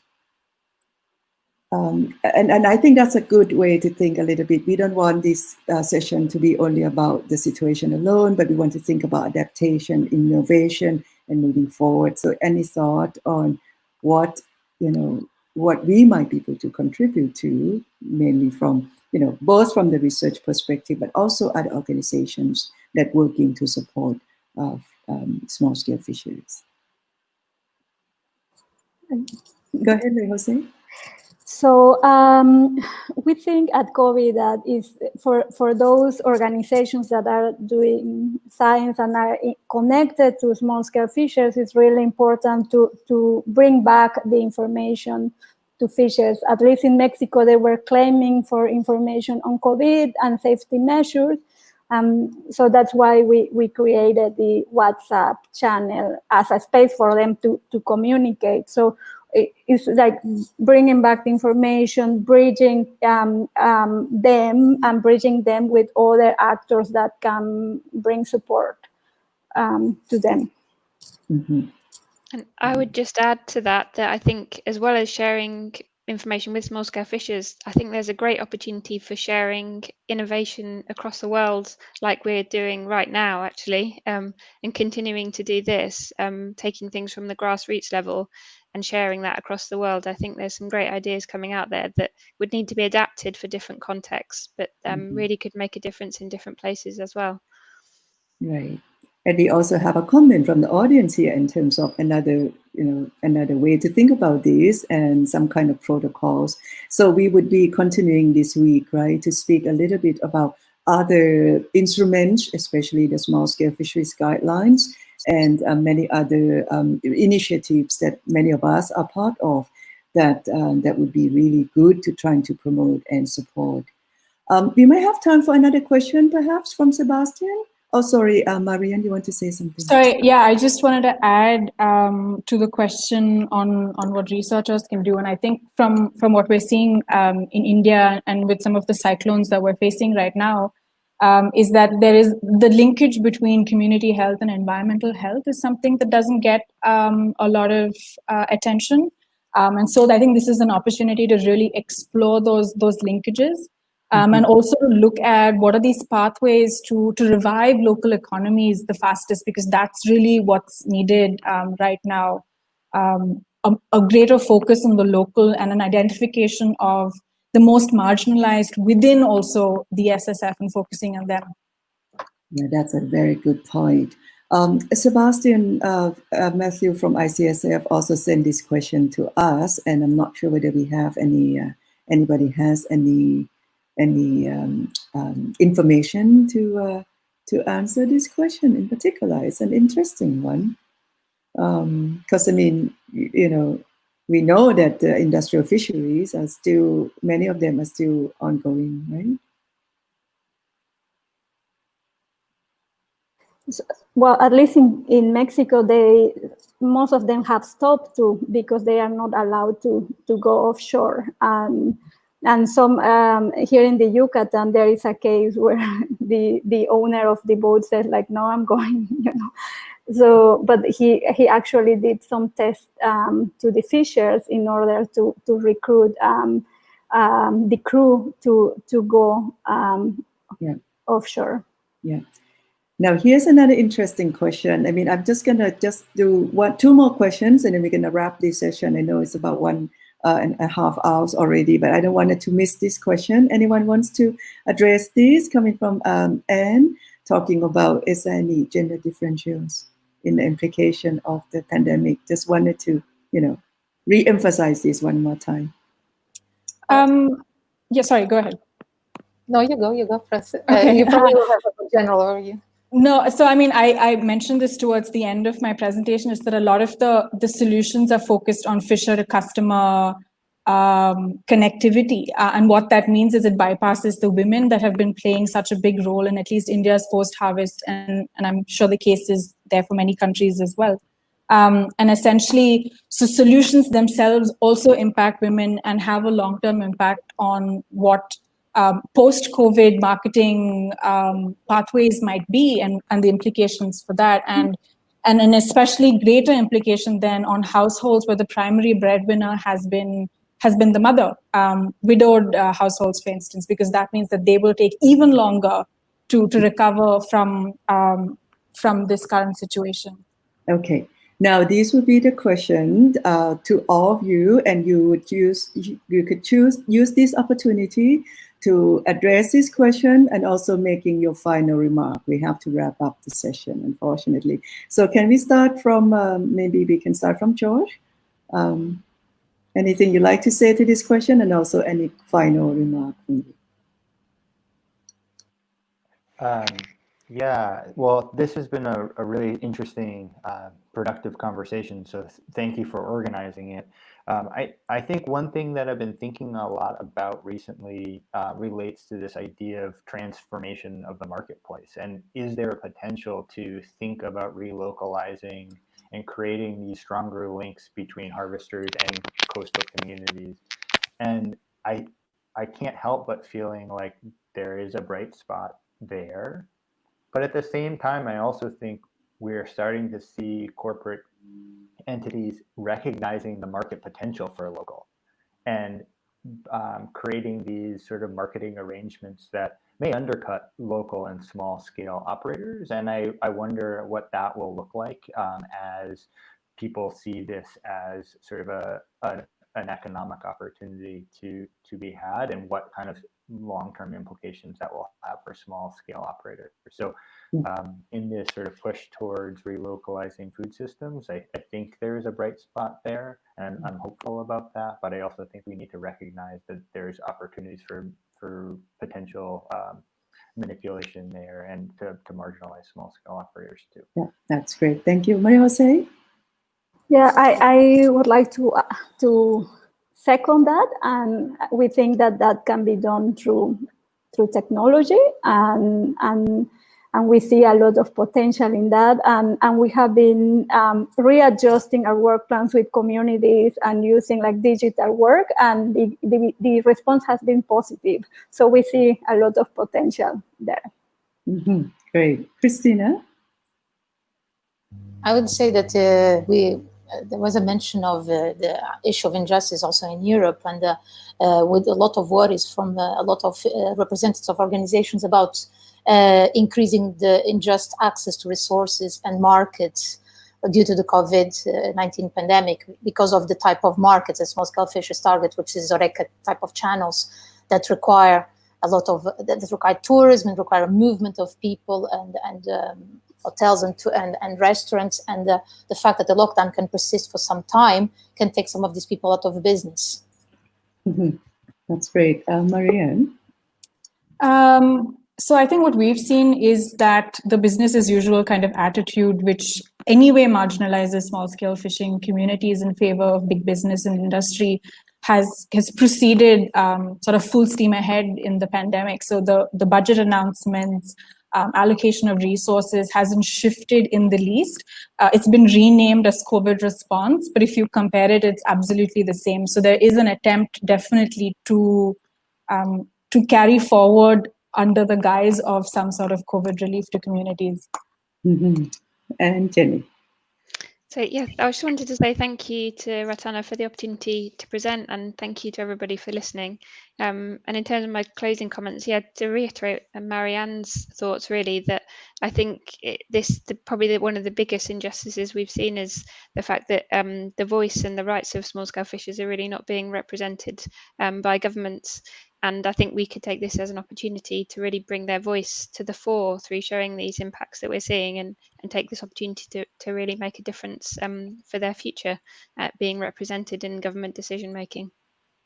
And I think that's a good way to think a little bit. We don't want this session to be only about the situation alone, but we want to think about adaptation, innovation, and moving forward. So any thought on what we might be able to contribute to, mainly from, both from the research perspective, but also other organizations that working to support small-scale fisheries. Go ahead, Jose. So we think at COVID that is for those organizations that are doing science and are connected to small-scale fishers, it's really important to bring back the information to fishers. At least in Mexico, they were claiming for information on COVID and safety measures. So that's why we created the WhatsApp channel as a space for them to communicate. So it's like bringing back the information, bridging them and bridging them with other actors that can bring support to them. Mm-hmm. And I would just add to that I think, as well as sharing information with small-scale fishers, I think there's a great opportunity for sharing innovation across the world, like we're doing right now, actually, and continuing to do this, taking things from the grassroots level and sharing that across the world. I think there's some great ideas coming out there that would need to be adapted for different contexts, but really could make a difference in different places as well. Right. And we also have a comment from the audience here in terms of another way to think about this and some kind of protocols. So we would be continuing this week, right, to speak a little bit about other instruments, especially the small-scale fisheries guidelines and many other initiatives that many of us are part of that would be really good to trying to promote and support. We may have time for another question, perhaps, from Sebastian. Oh, sorry, Marianne, you want to say something? Sorry, yeah, I just wanted to add to the question on what researchers can do. And I think from what we're seeing in India and with some of the cyclones that we're facing right now, is that there is the linkage between community health and environmental health is something that doesn't get a lot of attention. And so I think this is an opportunity to really explore those linkages. And also to look at what are these pathways to revive local economies the fastest, because that's really what's needed right now. A greater focus on the local and an identification of the most marginalized within also the SSF and focusing on them. Yeah, that's a very good point. Sebastian, Matthew from ICSF also sent this question to us, and I'm not sure whether we have anybody has any information to answer this question in particular. It's an interesting one, because I mean, you know, we know that the industrial fisheries are still, many of them are still ongoing, right? Well, at least in Mexico, most of them have stopped because they are not allowed to go offshore. And some here in the Yucatan, there is a case where the owner of the boat said, like, no, I'm going, you know. So, but he actually did some tests to the fishers in order to recruit the crew to go offshore. Yeah. Now, here's another interesting question. I mean, I'm just going to do two more questions, and then we're going to wrap this session. I know it's about 1.5 hours already, but I don't want to miss this question. Anyone wants to address this? Coming from Anne, talking about, is there any gender differentials in the implication of the pandemic? Just wanted to, you know, re-emphasize this one more time. Yeah, sorry, go ahead. No, you go first. Okay. You probably will have a general overview. No, so I mean, I mentioned this towards the end of my presentation, is that a lot of the solutions are focused on fisher to customer connectivity. And what that means is it bypasses the women that have been playing such a big role in at least India's post-harvest, and I'm sure the case is there for many countries as well. And essentially, so solutions themselves also impact women and have a long-term impact on what post-COVID marketing pathways might be, and the implications for that, and an especially greater implication then on households where the primary breadwinner has been the mother, widowed households, for instance, because that means that they will take even longer to recover from this current situation. Okay. Now, this would be the question to all of you, and you could use this opportunity to address this question and also making your final remark. We have to wrap up the session, unfortunately. So can we start from, maybe we can start from George? Anything you'd like to say to this question, and also any final remark from you? Yeah, well, this has been a really interesting, productive conversation, so thank you for organizing it. I think one thing that I've been thinking a lot about recently relates to this idea of transformation of the marketplace. And is there a potential to think about relocalizing and creating these stronger links between harvesters and coastal communities? And I can't help but feeling like there is a bright spot there. But at the same time, I also think we're starting to see corporate entities recognizing the market potential for local and creating these sort of marketing arrangements that may undercut local and small scale operators. And I wonder what that will look like as people see this as sort of an economic opportunity to be had, and what kind of long-term implications that will have for small scale operators. So in this sort of push towards relocalizing food systems, I think there is a bright spot there, and I'm hopeful about that. But I also think we need to recognize that there's opportunities for potential manipulation there, and to marginalize small scale operators too. Yeah, that's great. Thank you. Maria Jose? Yeah, I would like to second that, and we think that can be done through technology, and we see a lot of potential in that, and we have been readjusting our work plans with communities and using like digital work, and the response has been positive. So we see a lot of potential there. Great. Christina? I would say that there was a mention of the issue of injustice also in Europe, and with a lot of worries from a lot of representatives of organizations about increasing the unjust access to resources and markets due to the COVID-19 pandemic, because of the type of markets that small-scale fishers target, which is Horeca type of channels that require that require tourism and require a movement of people and hotels and restaurants, and the fact that the lockdown can persist for some time can take some of these people out of business. That's great. Marianne? So I think what we've seen is that the business as usual kind of attitude, which anyway marginalizes small scale fishing communities in favor of big business and industry, has proceeded sort of full steam ahead in the pandemic. So the budget announcements, allocation of resources hasn't shifted in the least. It's been renamed as COVID response, but if you compare it, it's absolutely the same. So there is an attempt definitely to carry forward under the guise of some sort of COVID relief to communities. And Jenny? So yes, I just wanted to say thank you to Ratana for the opportunity to present, and thank you to everybody for listening. And in terms of my closing comments, to reiterate Marianne's thoughts, really, that I think probably one of the biggest injustices we've seen is the fact that the voice and the rights of small-scale fishers are really not being represented by governments. And I think we could take this as an opportunity to really bring their voice to the fore through showing these impacts that we're seeing, and take this opportunity to really make a difference for their future being represented in government decision making.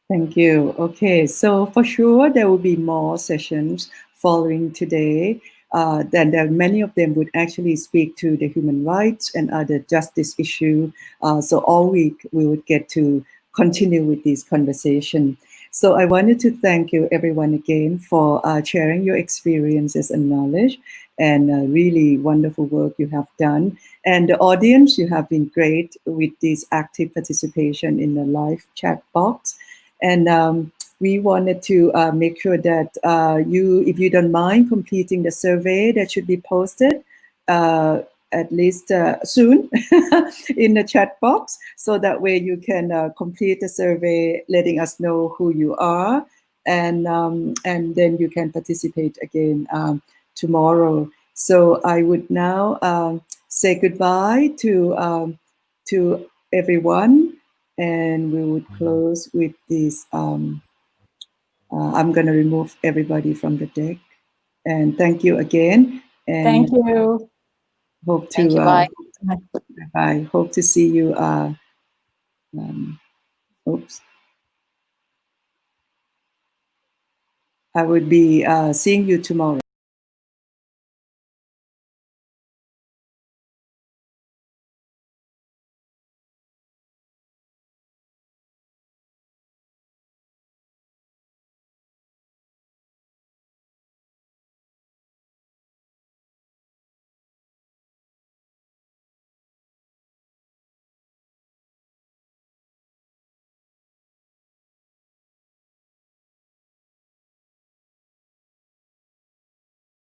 Thank you. Okay, so for sure there will be more sessions following today. Then many of them would actually speak to the human rights and other justice issue. So all week we would get to continue with this conversation. So I wanted to thank you everyone again for sharing your experiences and knowledge, and really wonderful work you have done. And the audience, you have been great with this active participation in the live chat box. And we wanted to make sure that if you don't mind completing the survey that should be posted at least soon in the chat box, so that way you can complete the survey, letting us know who you are, and then you can participate again tomorrow. So I would now say goodbye to everyone, and we would close with this. I'm going to remove everybody from the deck, and thank you again. And thank you. Hope to Thank you, bye. Bye. Hope to see you. Oops. I would be seeing you tomorrow.